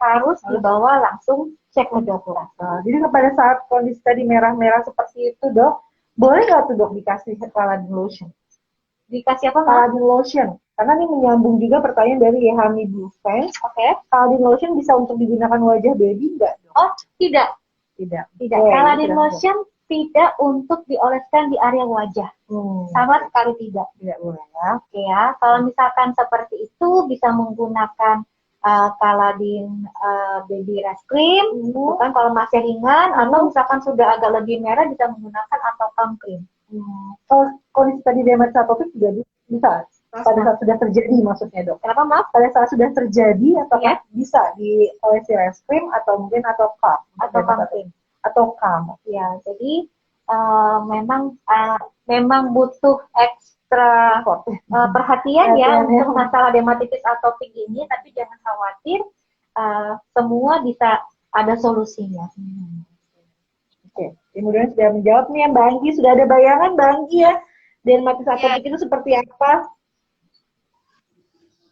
Harus dibawa langsung cek ke dokter. Jadi pada saat kondisi tadi merah-merah seperti itu dok, boleh nggak tuh dok dikasih Caladin lotion? Dikasih apa? Caladin lotion. Karena ini menyambung juga pertanyaan dari Yehami Blue Fans. Oke. Caladin lotion bisa untuk digunakan wajah baby nggak dok? Oh, tidak. Tidak. Caladin lotion tidak untuk dioleskan di area wajah. Sama sekali tidak. Tidak boleh ya. Oke ya. Kalau misalkan seperti itu bisa menggunakan Caladin baby rest cream, bukan kalau masih ringan, atau misalkan sudah agak lebih merah bisa menggunakan atopam cream. Kalau kondisi tadi dermatitis atopik juga bisa pada saat sudah terjadi maksudnya dok. Kenapa maaf? Pada saat sudah terjadi atau bisa diolesi rest cream atau mungkin atopam cream atau kam. Ya, jadi memang butuh ekstra perhatian ya untuk masalah dermatitis atopik ini, tapi jangan khawatir, semua bisa ada solusinya. Oke, kemudian sudah menjawab nih ya Mbak Anggi, sudah ada bayangan Mbak Anggi ya, dermatitis atopik itu seperti apa?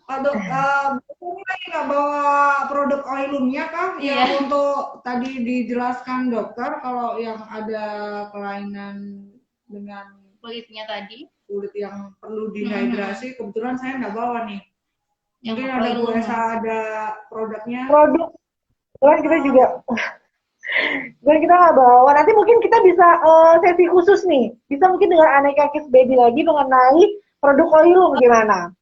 Dok, ini nggak bawa produk Oilumnya kah? Yang untuk tadi dijelaskan dokter, kalau yang ada kelainan dengan kulitnya tadi, kulit yang perlu dihidrasi, kebetulan saya nggak bawa nih. yang Mungkin ada Bu Esa ada produknya. Produk, kebetulan kita juga, kebetulan kita nggak bawa. Nanti mungkin kita bisa sesi khusus nih, bisa mungkin dengan Aneka Kids Baby lagi mengenai produk Oilum gimana?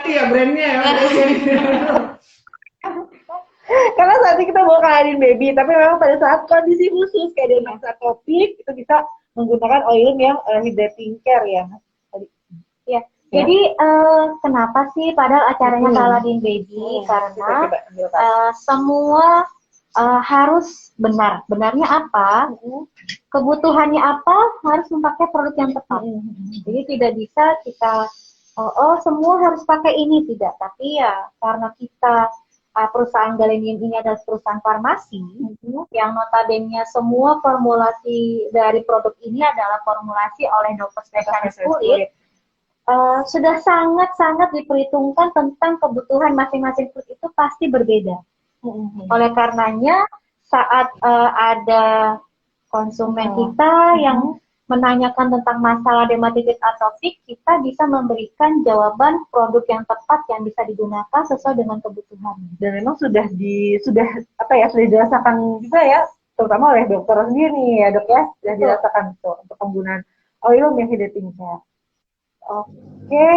Iya brandnya ya. Karena saat ini kita bawa Kaladin Baby, tapi memang pada saat kondisi khusus kayak di masa topik itu bisa menggunakan Oilum yang hydrating care ya. Ya. Jadi kenapa sih padahal acaranya Kaladin Baby? Karena semua harus benar. Benarnya apa? Kebutuhannya apa? Harus memakai produk yang tepat. Jadi tidak bisa kita semua harus pakai ini, tidak. Tapi ya karena kita perusahaan Galenium ini adalah perusahaan farmasi yang notabene semua formulasi dari produk ini adalah formulasi oleh dokter spesialis kulit. Sudah sangat-sangat diperhitungkan tentang kebutuhan masing-masing kulit itu pasti berbeda. Oleh karenanya saat ada konsumen kita yang menanyakan tentang masalah dermatitis atopik, kita bisa memberikan jawaban produk yang tepat yang bisa digunakan sesuai dengan kebutuhan. Dan memang sudah dirasakan juga ya, terutama oleh dokter sendiri nih ya dok ya, sudah dirasakan untuk penggunaan Oilum yang hydrating care. Oke,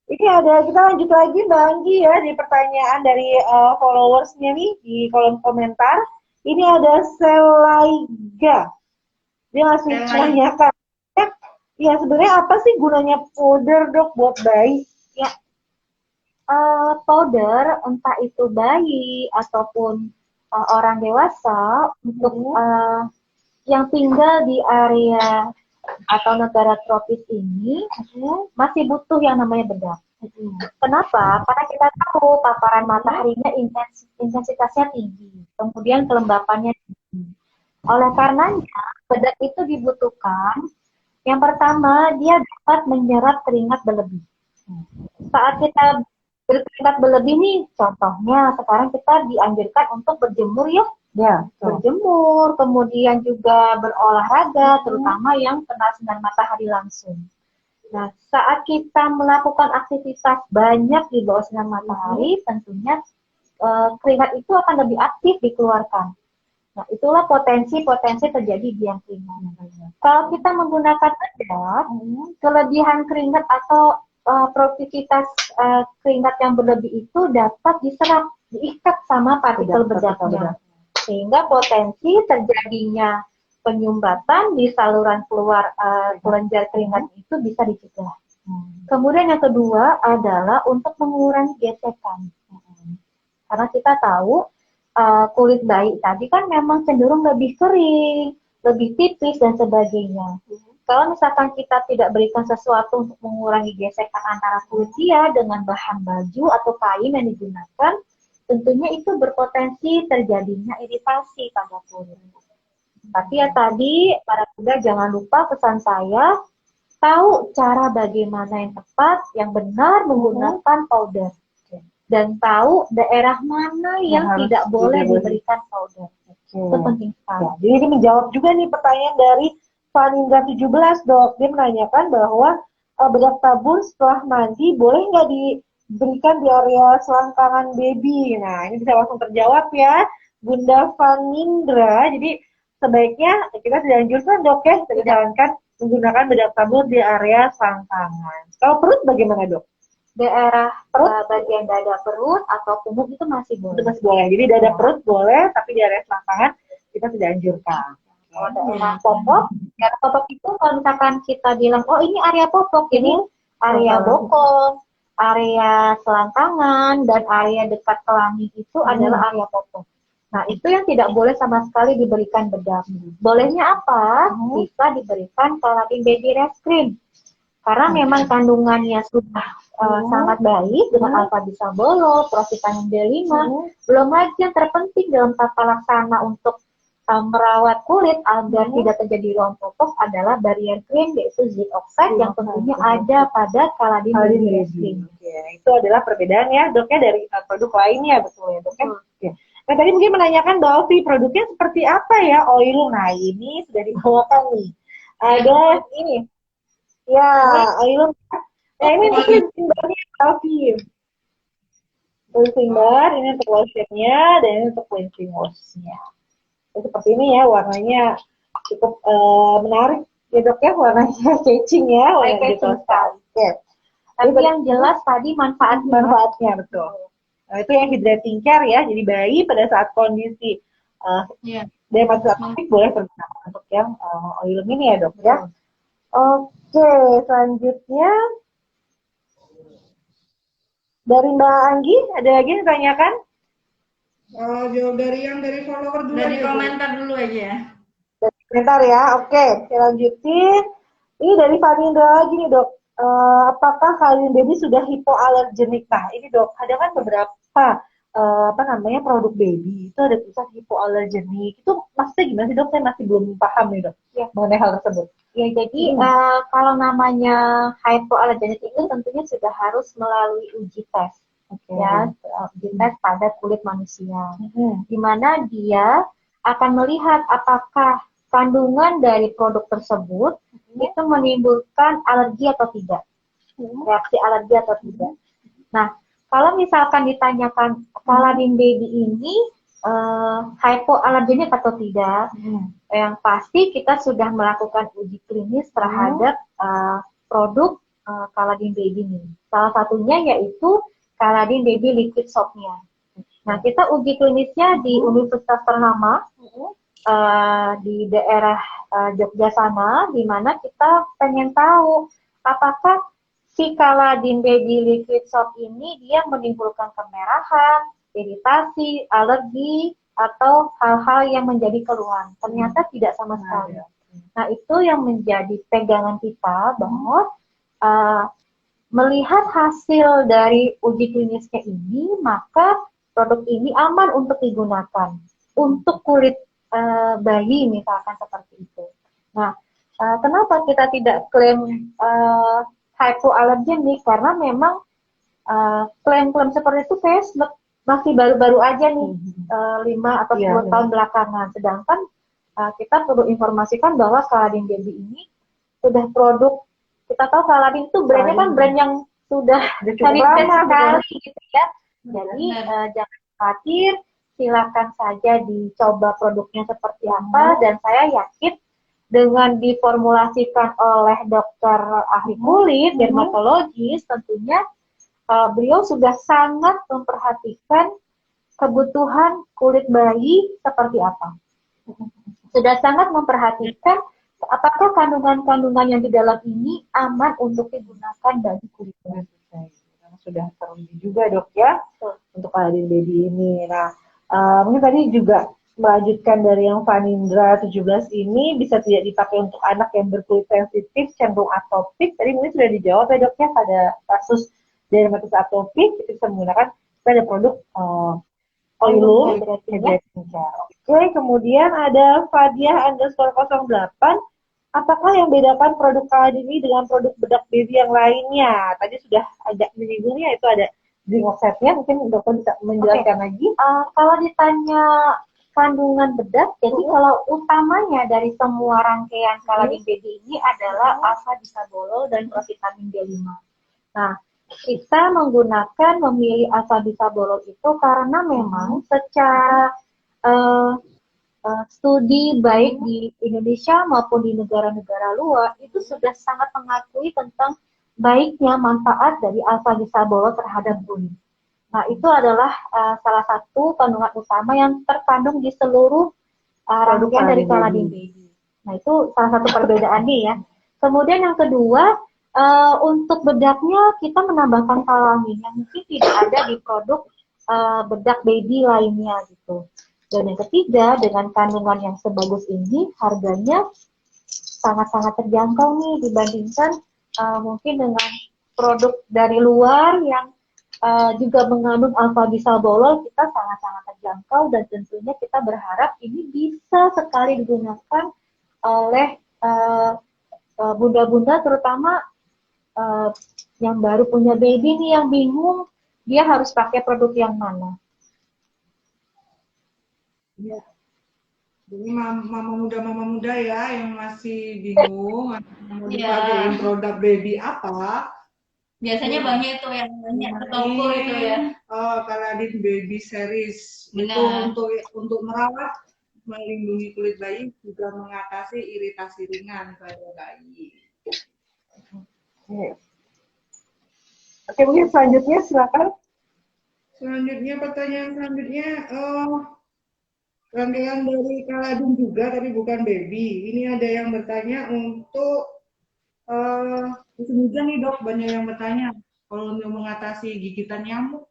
ini kita lanjut lagi Mbak Anggi ya di pertanyaan dari followersnya nih di kolom komentar. Ini ada Selaiga. Dia masih menanyakan, ya sebenarnya apa sih gunanya powder dok buat bayi? Ya, powder entah itu bayi ataupun orang dewasa untuk yang tinggal di area atau negara tropis ini masih butuh yang namanya bedak. Kenapa? Karena kita tahu paparan mataharinya intensitasnya tinggi, kemudian kelembapannya tinggi. Oleh karenanya, bedak itu dibutuhkan. Yang pertama, dia dapat menyerap keringat berlebih. Saat kita berkeringat berlebih nih, contohnya sekarang kita dianjurkan untuk berjemur ya. Berjemur, kemudian juga berolahraga, terutama yang kena sinar matahari langsung. Nah, saat kita melakukan aktivitas banyak di bawah sinar matahari, tentunya keringat itu akan lebih aktif dikeluarkan. Nah, itulah potensi-potensi terjadi biang keringat. Kalau kita menggunakan bedak, kelebihan keringat atau produktivitas keringat yang berlebih itu dapat diserap, diikat sama partikel bedaknya. Sehingga potensi terjadinya penyumbatan di saluran keluar kelenjar keringat itu bisa dicegah. Kemudian yang kedua adalah untuk mengurangi gesekan. Karena kita tahu kulit bayi tadi kan memang cenderung lebih kering, lebih tipis dan sebagainya. Kalau misalkan kita tidak berikan sesuatu untuk mengurangi gesekan antara kulit dia dengan bahan baju atau kain yang digunakan, tentunya itu berpotensi terjadinya iritasi pada kulit. Tapi ya tadi, para bunda jangan lupa pesan saya, tahu cara bagaimana yang tepat, yang benar menggunakan powder. Dan tahu daerah mana yang tidak boleh diberikan powder. Itu penting sekali. Ya, jadi ini menjawab juga nih pertanyaan dari Vanindra 17 dok. Dia menanyakan bahwa bedak tabur setelah mandi boleh nggak diberikan di area selangkangan baby. Nah ini bisa langsung terjawab ya Bunda Vanindra. Jadi sebaiknya kita tidak anjurkan dok ya, kita jalankan menggunakan bedak tabur di area selangkangan. Kalau perut bagaimana dok? Daerah perut, bagian dada perut atau punuk itu masih boleh. Itu masih boleh. Jadi dada perut boleh, tapi di area selangkangan kita tidak anjurkan. Kalau daerah popok itu kalau misalkan kita bilang, oh ini area popok, ini area bokong, area selangkangan, dan area dekat kelamin itu adalah area popok. Nah itu yang tidak boleh sama sekali diberikan bedak. Bolehnya apa? Bisa diberikan Kaladin Baby Rest Cream. Karena memang kandungannya sudah sangat baik dengan alfa bisabolol, provitamin B5. Belum lagi yang terpenting dalam tata laksana untuk merawat kulit agar tidak terjadi rompopok adalah barrier cream yaitu zinc oxide yang tentunya ada pada Kaladin Baby Cream. Itu adalah perbedaan ya doknya dari produk lainnya, betul ya dok ya. Nah tadi mungkin menanyakan Dolphy produknya seperti apa ya Oilum. Nah ini sudah dibawakan nih. Ada ini. Ya, Oilum. Nah ini mungkin simbolnya Dolphy. Cleansing bar, ini untuk lotionnya dan ini untuk cleansing wash-nya. Seperti ini ya, warnanya cukup menarik Ya dok ya, warnanya catching ya, warna Eye-catching sekali. Oke. Tapi Jadi, yang jelas tadi manfaatnya. manfaatnya betul. Nah, itu yang hydrating care ya. Jadi bayi pada saat kondisi Iya. dermatosis boleh tergunakan untuk yang oilum ini ya dok ya. Oke, selanjutnya dari Mbak Anggi, ada lagi yang ditanyakan? Jawab dari follower dulu Dari aja, Bu. komentar dulu aja ya. Sebentar ya, oke. Saya lanjutin. Ini dari Fanindra lagi nih dok. Apakah kalian baby sudah hipoalergenik? Nah ini dok, ada kan beberapa produk baby itu ada tulisan hipoalergenik. Itu maksudnya gimana sih dok? Saya masih belum paham nih dok Ya. mengenai hal tersebut. Ya, jadi kalau namanya hypoallergenic itu tentunya sudah harus melalui uji tes. Ya, uji tes pada kulit manusia. Di mana dia akan melihat apakah kandungan dari produk tersebut itu menimbulkan alergi atau tidak, reaksi alergi atau tidak. Nah, kalau misalkan ditanyakan Caladin Baby ini hypoalergenik atau tidak, yang pasti kita sudah melakukan uji klinis terhadap produk Caladin Baby ini. Salah satunya yaitu Caladin Baby Liquid Soapnya. Nah, kita uji klinisnya di universitas ternama di daerah Jogja sana, di mana kita pengen tahu apakah si Caladin Baby Liquid Soap ini dia menimbulkan kemerahan, iritasi, alergi, atau hal-hal yang menjadi keluhan. Ternyata tidak sama sekali. Nah, itu yang menjadi pegangan kita bahwa melihat hasil dari uji klinisnya ini, maka produk ini aman untuk digunakan untuk kulit bayi misalkan seperti itu. Nah, kenapa kita tidak klaim hypoallergenic? Karena memang klaim-klaim seperti itu saya masih baru-baru aja nih, 5 atau 10 tahun belakangan. Sedangkan kita perlu informasikan bahwa Caladin Baby ini sudah produk, kita tahu Caladin itu brandnya kan brand yang sudah heritage sekali gitu ya. Jadi jangan khawatir, silakan saja dicoba produknya seperti apa, dan saya yakin dengan diformulasikan oleh dokter ahli kulit, dermatologis, tentunya beliau sudah sangat memperhatikan kebutuhan kulit bayi seperti apa. Sudah sangat memperhatikan apakah kandungan-kandungan yang di dalam ini aman untuk digunakan bagi kulit bayi. Sudah teruji juga dok ya untuk Caladin Baby ini. Nah, mungkin tadi juga melanjutkan dari yang Fanindra 17 ini bisa tidak dipakai untuk anak yang berkulit sensitif, cenderung atopik. Tadi mungkin sudah dijawab ya dok ya, pada kasus dermatitis atopik kita bisa menggunakan, kita ada produk oilum hydrating care. Oke, kemudian ada Fadiah_08. Apakah yang bedakan produk Caladin ini dengan produk bedak baby yang lainnya? Tadi sudah agak menyinggungnya, itu ada zinc oxide-nya, mungkin dokter bisa menjelaskan lagi. Kalau ditanya kandungan bedak, jadi kalau utamanya dari semua rangkaian Caladin Baby ini adalah alpha bisabolol dan provitamin B5. Nah, kita memilih alpha bisabolol itu karena memang secara studi baik di Indonesia maupun di negara-negara luar itu sudah sangat mengakui tentang baiknya manfaat dari alpha bisabolol terhadap kulit. Nah, itu adalah salah satu kandungan utama yang terkandung di seluruh rangkaian dari Caladin Baby. Nah, itu salah satu perbedaannya ya. Kemudian yang kedua, untuk bedaknya kita menambahkan kalamin yang mungkin tidak ada di produk bedak baby lainnya gitu. Dan yang ketiga, dengan kandungan yang sebagus ini, harganya sangat-sangat terjangkau nih dibandingkan mungkin dengan produk dari luar yang juga mengandung alpha bisabolol. Kita sangat-sangat terjangkau dan tentunya kita berharap ini bisa sekali digunakan oleh bunda-bunda, terutama yang baru punya baby nih, yang bingung dia harus pakai produk yang mana. Ya. Jadi mama muda ya yang masih bingung mau dipakein produk baby apa. Biasanya banyak itu yang banyak ke toko itu ya. Caladin Baby Series. Benar. Itu untuk merawat melindungi kulit bayi juga mengatasi iritasi ringan pada bayi. Oke. Oke, mungkin selanjutnya silakan. Selanjutnya pertanyaan selanjutnya, rangkaian dari Kaladin juga tapi bukan baby. Ini ada yang bertanya untuk musim hujan nih dok, banyak yang bertanya kalau untuk mengatasi gigitan nyamuk.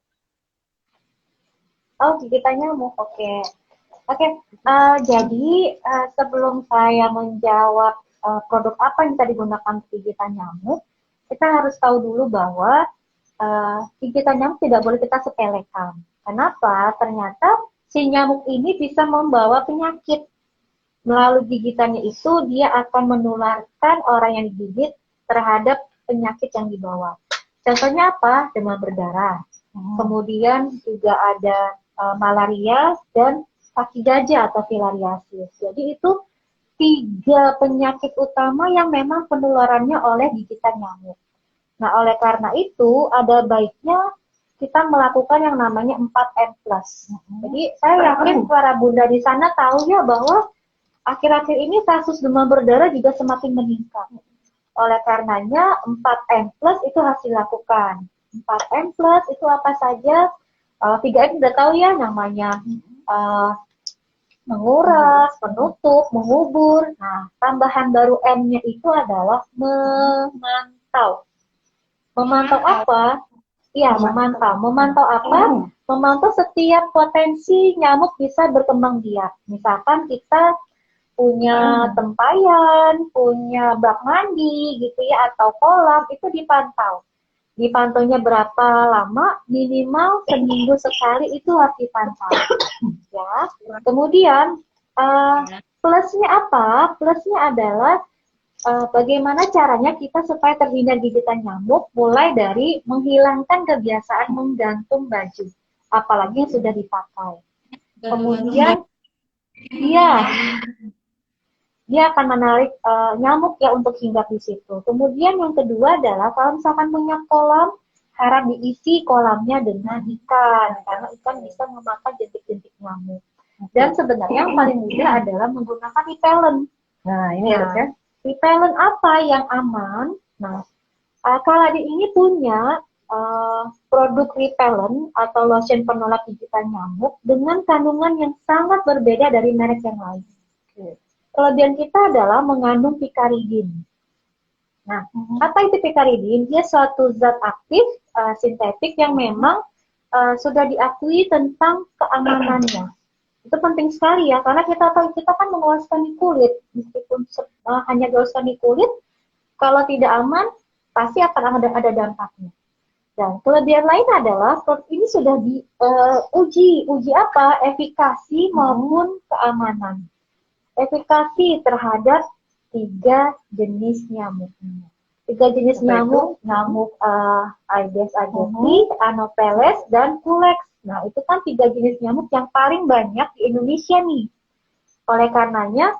Oh, gigitan nyamuk. Oke. Oke, jadi sebelum saya menjawab produk apa yang bisa digunakan untuk gigitan nyamuk, kita harus tahu dulu bahwa gigitan nyamuk tidak boleh kita sepelekan. Kenapa? Ternyata si nyamuk ini bisa membawa penyakit. Melalui gigitannya itu, dia akan menularkan orang yang digigit terhadap penyakit yang dibawa. Contohnya apa? Demam berdarah. Kemudian juga ada malaria dan kaki gajah atau filariasis. Jadi itu 3 penyakit utama yang memang penularannya oleh gigitan nyamuk. Nah, oleh karena itu ada baiknya kita melakukan yang namanya 4M+. Jadi saya yakin para bunda di sana tahu ya bahwa akhir-akhir ini kasus demam berdarah juga semakin meningkat. Oleh karenanya 4M+ itu harus dilakukan. 4M+ itu apa saja? 3M udah tahu ya namanya. Menguras, menutup, mengubur. Nah, tambahan baru M-nya itu adalah memantau. Memantau apa? Iya, memantau. Memantau apa? Memantau setiap potensi nyamuk bisa berkembang biak. Misalkan kita punya tempayan, punya bak mandi gitu ya, atau kolam, itu dipantau. Dipantaunya berapa lama? Minimal seminggu sekali itu harus dipantau. Ya. Kemudian plusnya apa? Plusnya adalah bagaimana caranya kita supaya terhindar gigitan nyamuk, mulai dari menghilangkan kebiasaan menggantung baju, apalagi yang sudah dipakai. Kemudian dia akan menarik nyamuk ya untuk hinggap di situ. Kemudian yang kedua adalah kalau misalkan punya kolam, harap diisi kolamnya dengan ikan, karena ikan bisa memakan jentik-jentik nyamuk. Dan sebenarnya yang paling mudah adalah menggunakan repellent. Nah, ini ya, kan? Repellent apa yang aman? Nah, Kaladin ini punya produk repellent atau lotion penolak gigitan nyamuk dengan kandungan yang sangat berbeda dari merek yang lain. Kelebihan kita adalah mengandung picaridin. Nah, apa itu picaridin? Dia suatu zat aktif sintetik yang memang sudah diakui tentang keamanannya. Itu penting sekali ya, karena kita tahu kita kan mengoleskan di kulit, meskipun hanya dioleskan di kulit, kalau tidak aman pasti akan ada dampaknya. Dan kelebihan lain adalah produk ini sudah diuji apa? Efikasi maupun keamanan. Efikasi terhadap 3 jenis nyamuk. 3 jenis nyamuk, nyamuk Aedes aegypti, Anopheles, dan Culex. Nah, itu kan 3 jenis nyamuk yang paling banyak di Indonesia nih. Oleh karenanya,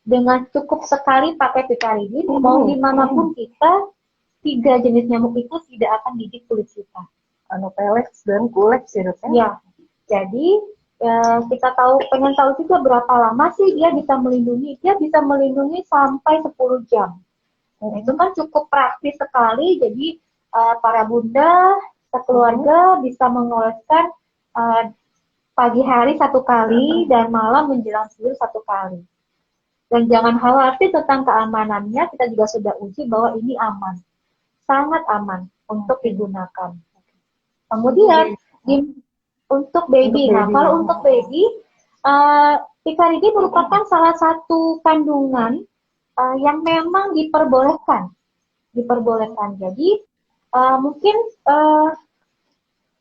dengan cukup sekali pakai picaridin, mau dimanapun kita, 3 jenis nyamuk itu tidak akan gigit kulit kita. Anopheles dan Culex ya, dok? Ya, jadi kita pengen tahu juga berapa lama sih dia bisa melindungi. Dia bisa melindungi sampai 10 jam. Itu kan cukup praktis sekali, jadi para bunda, sekeluarga bisa mengoleskan pagi hari 1 kali dan malam menjelang tidur 1 kali. Dan jangan khawatir tentang keamanannya, kita juga sudah uji bahwa ini aman. Sangat aman untuk digunakan. Kemudian, untuk baby. Nah, kalau untuk baby, picaridin merupakan salah satu kandungan yang memang diperbolehkan. Jadi, mungkin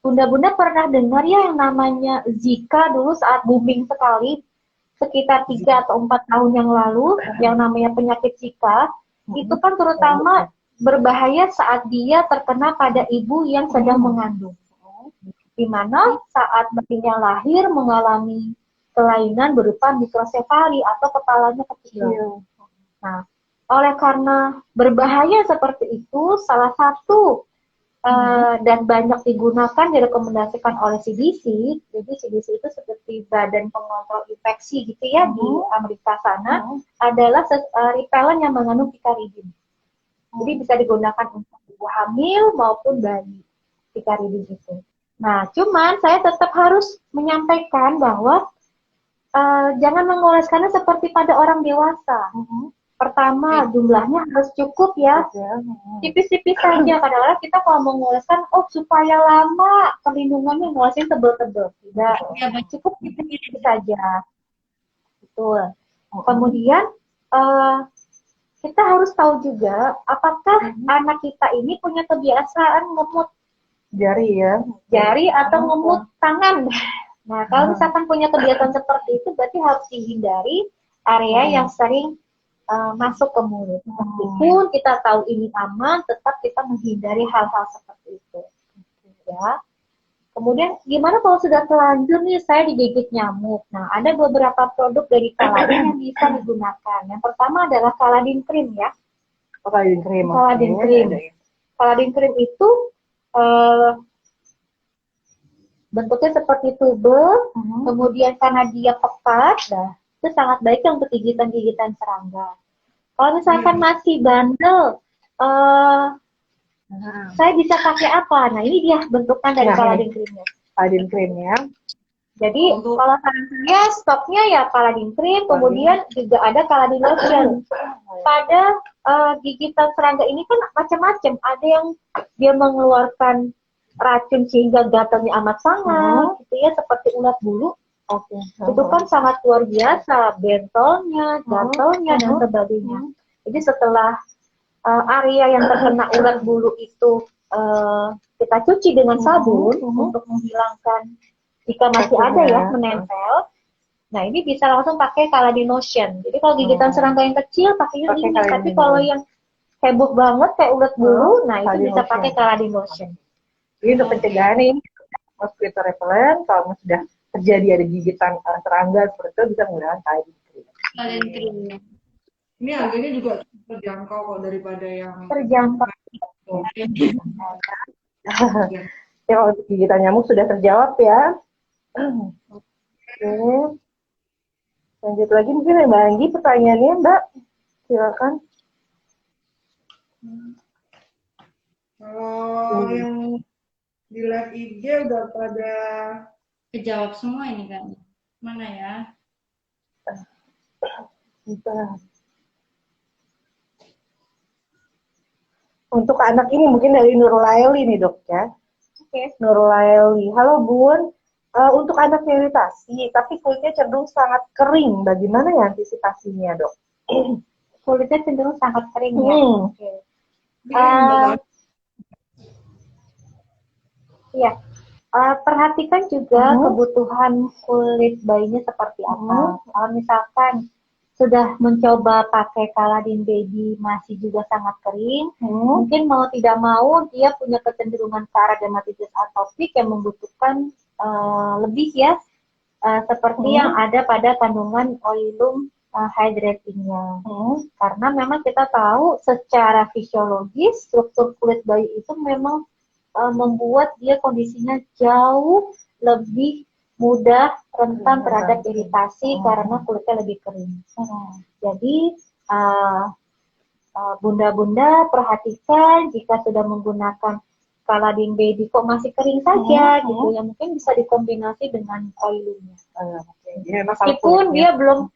bunda-bunda pernah dengar ya yang namanya Zika dulu saat booming sekali, sekitar 3 atau 4 tahun yang lalu, yang namanya penyakit Zika, itu kan terutama berbahaya saat dia terkena pada ibu yang sedang mengandung. Di mana saat bayinya lahir mengalami kelainan berupa mikrosefali atau kepalanya kecil. Nah, oleh karena berbahaya seperti itu, salah satu dan banyak digunakan direkomendasikan oleh CDC. Jadi CDC itu seperti seperti Badan Pengontrol Infeksi gitu ya di Amerika sana adalah repellent yang mengandung picaridin. Jadi bisa digunakan untuk ibu hamil maupun bayi, picaridin itu. Nah, cuman saya tetap harus menyampaikan bahwa jangan mengoleskannya seperti pada orang dewasa. Pertama, jumlahnya harus cukup ya. Tipis-tipis saja. Kadang-kadang kita kalau mau mengoleskan, supaya lama perlindungannya ngolesin tebel-tebel. Tidak, cukup tipis-tipis saja. Betul. Kemudian, kita harus tahu juga apakah anak kita ini punya kebiasaan ngemut jari atau ngemut tangan. Nah, kalau misalkan punya kebiasaan seperti itu, berarti harus dihindari area yang sering masuk ke mulut. Meskipun kita tahu ini aman, tetap kita menghindari hal-hal seperti itu. Ya. Kemudian gimana kalau sudah terlanjur nih saya digigit nyamuk? Nah, ada beberapa produk dari Caladin yang bisa digunakan. Yang pertama adalah Caladin Cream ya. Caladin Cream. Caladin Cream. Caladin Cream itu bentuknya seperti tube, kemudian karena dia pekat, itu sangat baik untuk gigitan-gigitan serangga. Kalau misalkan masih bandel, saya bisa pakai apa? Nah, ini dia bentukan dari Caladin Cream-nya. Caladin Cream ya. Jadi kalau saran saya stoknya ya Caladin Cream, kemudian juga ada Caladin Lotion. Pada gigitan serangga ini kan macam-macam. Ada yang dia mengeluarkan racun sehingga gatalnya amat sangat, gitu ya, seperti ulat bulu. Itu kan sangat luar biasa, bentolnya, gatalnya, dan sebagainya. Jadi setelah area yang terkena ulat bulu itu kita cuci dengan sabun untuk menghilangkan jika masih ada ya menempel. Nah, ini bisa langsung pakai Caladin Lotion. Jadi kalau gigitan serangga yang kecil pakainya ini, tapi kalau yang heboh banget kayak ulat bulu, nah itu bisa pakai Caladin Lotion. Ini untuk pencegahan ini mosquito repellent. Kalau sudah terjadi ada gigitan serangga seperti itu, bisa menggunakan Caladin Cream. Caladin Cream. Ini harganya juga terjangkau kok daripada yang Terjangkau. Ya, kalau untuk gigitan nyamuk sudah terjawab ya. Oke. Lanjut lagi mungkin Mbak Anggi pertanyaannya, Mbak. Silakan. Kalau yang di live IG udah pada Kejawab semua ini kan. Mana ya? Untuk anak ini mungkin dari Nurlaili nih dok ya. Oke. Nurlaili, halo Bun. Untuk anak yang iritasi, tapi kulitnya cenderung sangat kering. Bagaimana ya antisipasinya dok? Kulitnya cenderung sangat kering ya. Oke. Iya. Perhatikan juga kebutuhan kulit bayinya seperti apa. Kalau misalkan sudah mencoba pakai Caladin Baby masih juga sangat kering, mungkin mau tidak mau dia punya kecenderungan ke arah dermatitis atopik yang membutuhkan lebih ya, seperti yang ada pada kandungan oilum hydratingnya. Karena memang kita tahu secara fisiologis struktur kulit bayi itu memang membuat dia kondisinya jauh lebih mudah rentan terhadap iritasi karena kulitnya lebih kering. Jadi bunda-bunda perhatikan jika sudah menggunakan Caladin Baby kok masih kering saja gitu ya, mungkin bisa dikombinasi dengan oilumnya. Meskipun dia belum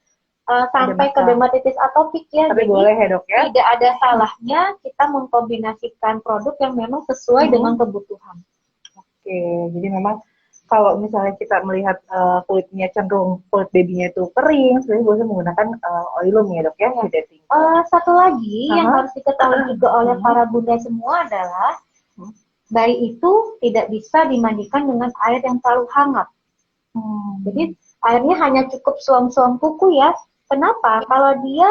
sampai ke dermatitis atopik ya, tapi jadi boleh ya dok ya? Tidak ada salahnya kita mengkombinasikan produk yang memang sesuai dengan kebutuhan. Oke, jadi memang kalau misalnya kita melihat kulitnya cenderung kulit babynya itu kering, sebenarnya boleh menggunakan oilum ya dok ya? Satu lagi yang harus diketahui juga oleh para bunda semua adalah bayi itu tidak bisa dimandikan dengan air yang terlalu hangat. Jadi airnya hanya cukup suam-suam kuku ya. Kenapa? Kalau dia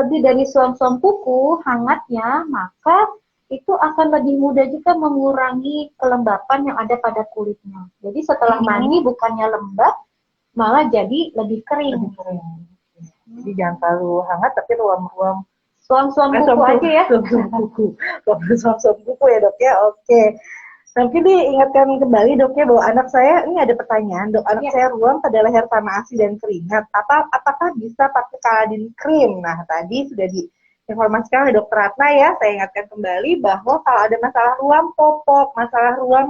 lebih dari suam-suam kuku hangatnya, maka itu akan lebih mudah juga mengurangi kelembapan yang ada pada kulitnya. Jadi setelah mandi bukannya lembab, malah jadi lebih kering. Jadi jangan terlalu hangat, tapi ruam-ruam suam-suam kuku aja ya. Suam-suam kuku ya dok ya. Oke. Nah, mungkin diingatkan kembali dok ya bahwa anak saya, ini ada pertanyaan dok, anak saya ruam pada leher tanah ASI dan keringat, apakah bisa pakai Kaladin Cream? Nah tadi sudah diinformasikan oleh dokter Ratna ya, saya ingatkan kembali bahwa kalau ada masalah ruam popok, masalah ruam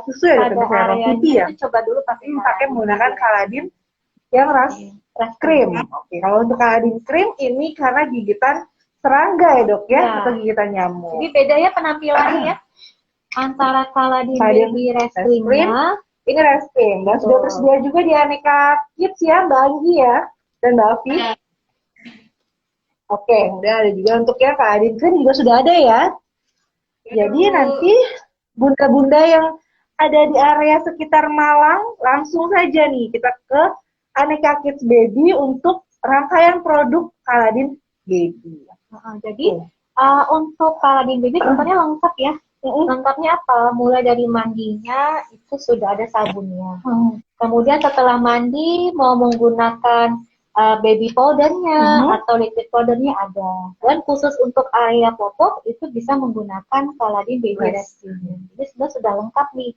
susu ya dokter, misalnya pipi ya, coba dulu pakai menggunakan Kaladin yang ras cream. Oke, kalau untuk Kaladin Cream ini karena gigitan serangga ya dok ya, atau gigitan nyamuk. Jadi beda ya penampilannya ya. Antara Kaladin Baby Rest Cream-nya, ini Rest Cream, dan sudah tersedia juga di Aneka Kids ya, Mbak Anggi ya, dan Mbak Afi. Oke, kemudian ada juga untuk yang Kaladin Cream juga sudah ada ya. Jadi nanti bunda-bunda yang ada di area sekitar Malang, langsung saja nih kita ke Aneka Kids Baby untuk rangkaian produk Kaladin Baby. Jadi untuk Kaladin Baby sebenarnya lengkap ya. Lengkapnya apa? Mulai dari mandinya itu sudah ada sabunnya. Kemudian setelah mandi mau menggunakan baby powdernya atau liquid powdernya ada. Dan khusus untuk area popok itu bisa menggunakan Kaladin Baby Rest Cream. Jadi sudah lengkap nih.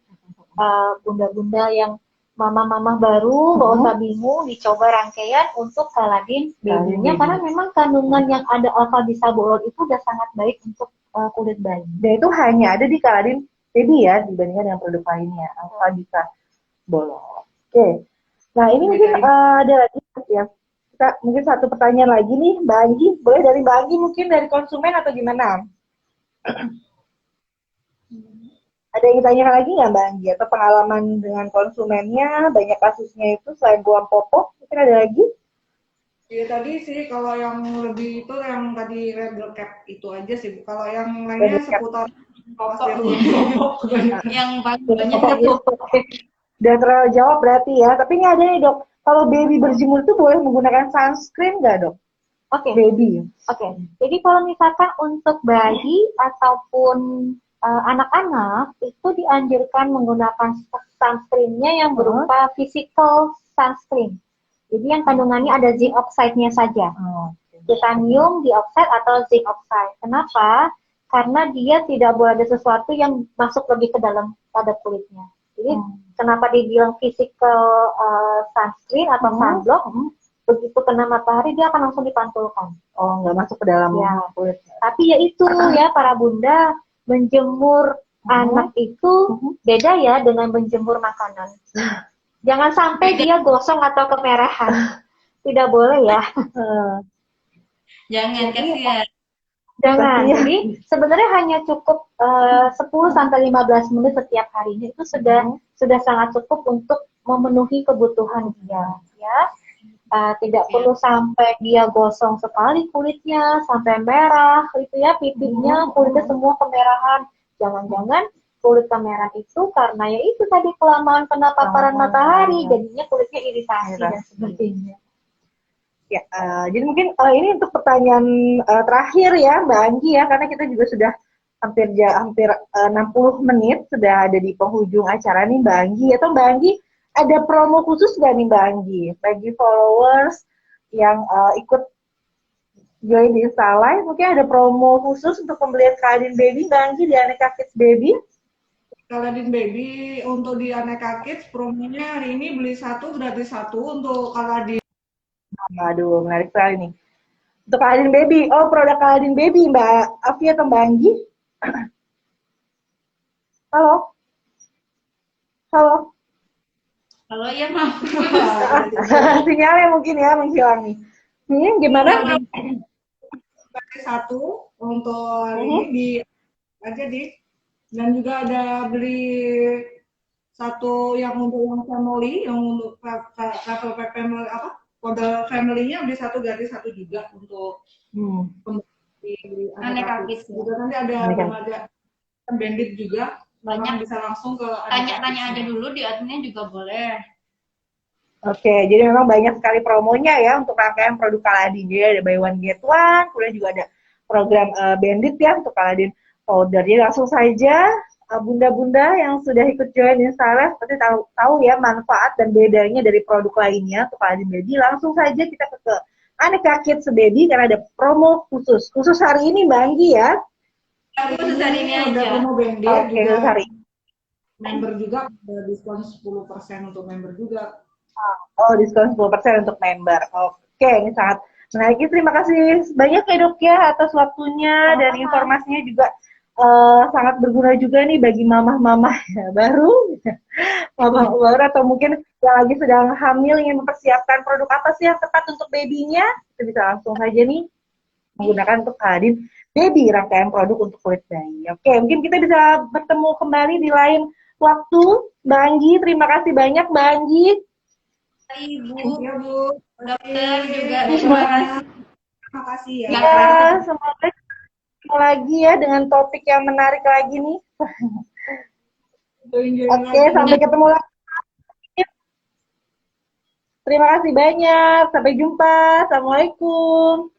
Bunda-bunda yang mama-mama baru nggak usah bingung, dicoba rangkaian untuk Kaladin Baby-nya karena memang kandungan yang ada alpha bisabolol itu udah sangat baik untuk kulit bayi. Dan itu hanya ada di Kaladin Baby ya dibandingkan dengan produk lainnya, alpha bisabolol. Oke. Nah ini mungkin ada lagi ya. Kita mungkin satu pertanyaan lagi nih, Mbak Anggi. Boleh dari Mbak Anggi mungkin dari konsumen atau gimana? Ada yang ditanyakan lagi nggak Mbak Anggi? Atau pengalaman dengan konsumennya, banyak kasusnya itu selain ruam popok, mungkin ada lagi? Ya tadi sih kalau yang lebih itu yang tadi red cap itu aja sih. Kalau yang lainnya seputar yang banyak Dan terlalu jawab berarti ya. Tapi ini ada nih dok. Kalau baby berjemur itu boleh menggunakan sunscreen nggak dok? Oke. Baby. Oke. Jadi kalau misalkan untuk bayi ataupun anak-anak itu dianjurkan menggunakan sunscreen-nya yang berupa physical sunscreen. Jadi yang kandungannya ada zinc oxide-nya saja. Titanium dioxide atau zinc oxide. Kenapa? Karena dia tidak boleh ada sesuatu yang masuk lebih ke dalam pada kulitnya. Jadi kenapa dibilang physical sunscreen atau sunblock? Begitu kena matahari dia akan langsung dipantulkan. Oh, nggak masuk ke dalam kulit. Tapi ya itu ya para bunda, menjemur anak itu beda ya dengan menjemur makanan. Jangan sampai dia gosong atau kemerahan. Tidak boleh ya. Jangan, kasihan. Jangan. Jadi sebenarnya hanya cukup 10-15 menit setiap harinya itu sudah sangat cukup untuk memenuhi kebutuhan dia, ya. Tidak perlu sampai dia gosong sekali kulitnya, sampai merah gitu ya, pipinya, kulitnya semua kemerahan. Jangan-jangan kulit kemerahan itu karena ya itu tadi kelamaan kena paparan matahari, jadinya kulitnya iritasi dan sebagainya. Ya, jadi mungkin ini untuk pertanyaan terakhir ya Mbak Anggi ya, karena kita juga sudah hampir 60 menit sudah ada di penghujung acara nih Mbak Anggi. Atau Mbak Anggi ada promo khusus nggak nih Mbak Anggi bagi followers yang ikut join di Instalive? Mungkin ada promo khusus untuk pembelian Kaladin Baby Mbak Anggi di Aneka Kids Baby? Kaladin Baby untuk di Aneka Kids promonya hari ini beli satu gratis satu untuk Kaladin. Aduh, menarik sekali nih. Untuk Kaladin Baby, produk Kaladin Baby Mbak Afi atau Mbak Anggi? Halo? Halo, ya maaf. Sinyalnya mungkin ya menghilang nih. Gimana? Gratis satu untuk hari ini dan juga ada beli satu yang untuk yang family, yang untuk travel pack family kode family-nya beli satu gratis satu juga untuk di Aneka Kids. Juga nanti ada bandit juga. Banyak bisa langsung ke tanya-tanya aja dulu di adminnya juga boleh. Oke, jadi memang banyak sekali promonya ya untuk rangkaian produk Kaladin. Jadi ada buy one get one, kemudian juga ada program bandit ya untuk Kaladin powder. Jadi langsung saja bunda-bunda yang sudah ikut join Instalive pasti tahu ya manfaat dan bedanya dari produk lainnya untuk Kaladin Baby. Langsung saja kita ke Aneka Kids Baby karena ada promo khusus hari ini Mbak Anggi ya. Khusus hari ini aja. Promo bandit Oke, hari member juga ada diskon 10% untuk member juga. Oh, diskon 10% untuk member. Oke, ini sangat menarik. Terima kasih banyak ya dok ya atas waktunya dan informasinya juga sangat berguna juga nih bagi mamah-mamah baru, mamah baru atau mungkin yang lagi sedang hamil ingin mempersiapkan produk apa sih yang tepat untuk babynya. Kita bisa langsung saja nih menggunakan untuk Kadin Baby rangkaian produk untuk kulit bayi. Oke, mungkin kita bisa bertemu kembali di lain waktu. Mbak Anggi, terima kasih banyak Mbak Anggi. Ibu, Ya Bu, dokter juga terima terima kasih ya. Ya, semoga ketemu lagi ya dengan topik yang menarik lagi nih. Enjoy Oke, lagi. sampai ketemu lagi. Terima kasih banyak. Sampai jumpa. Assalamualaikum.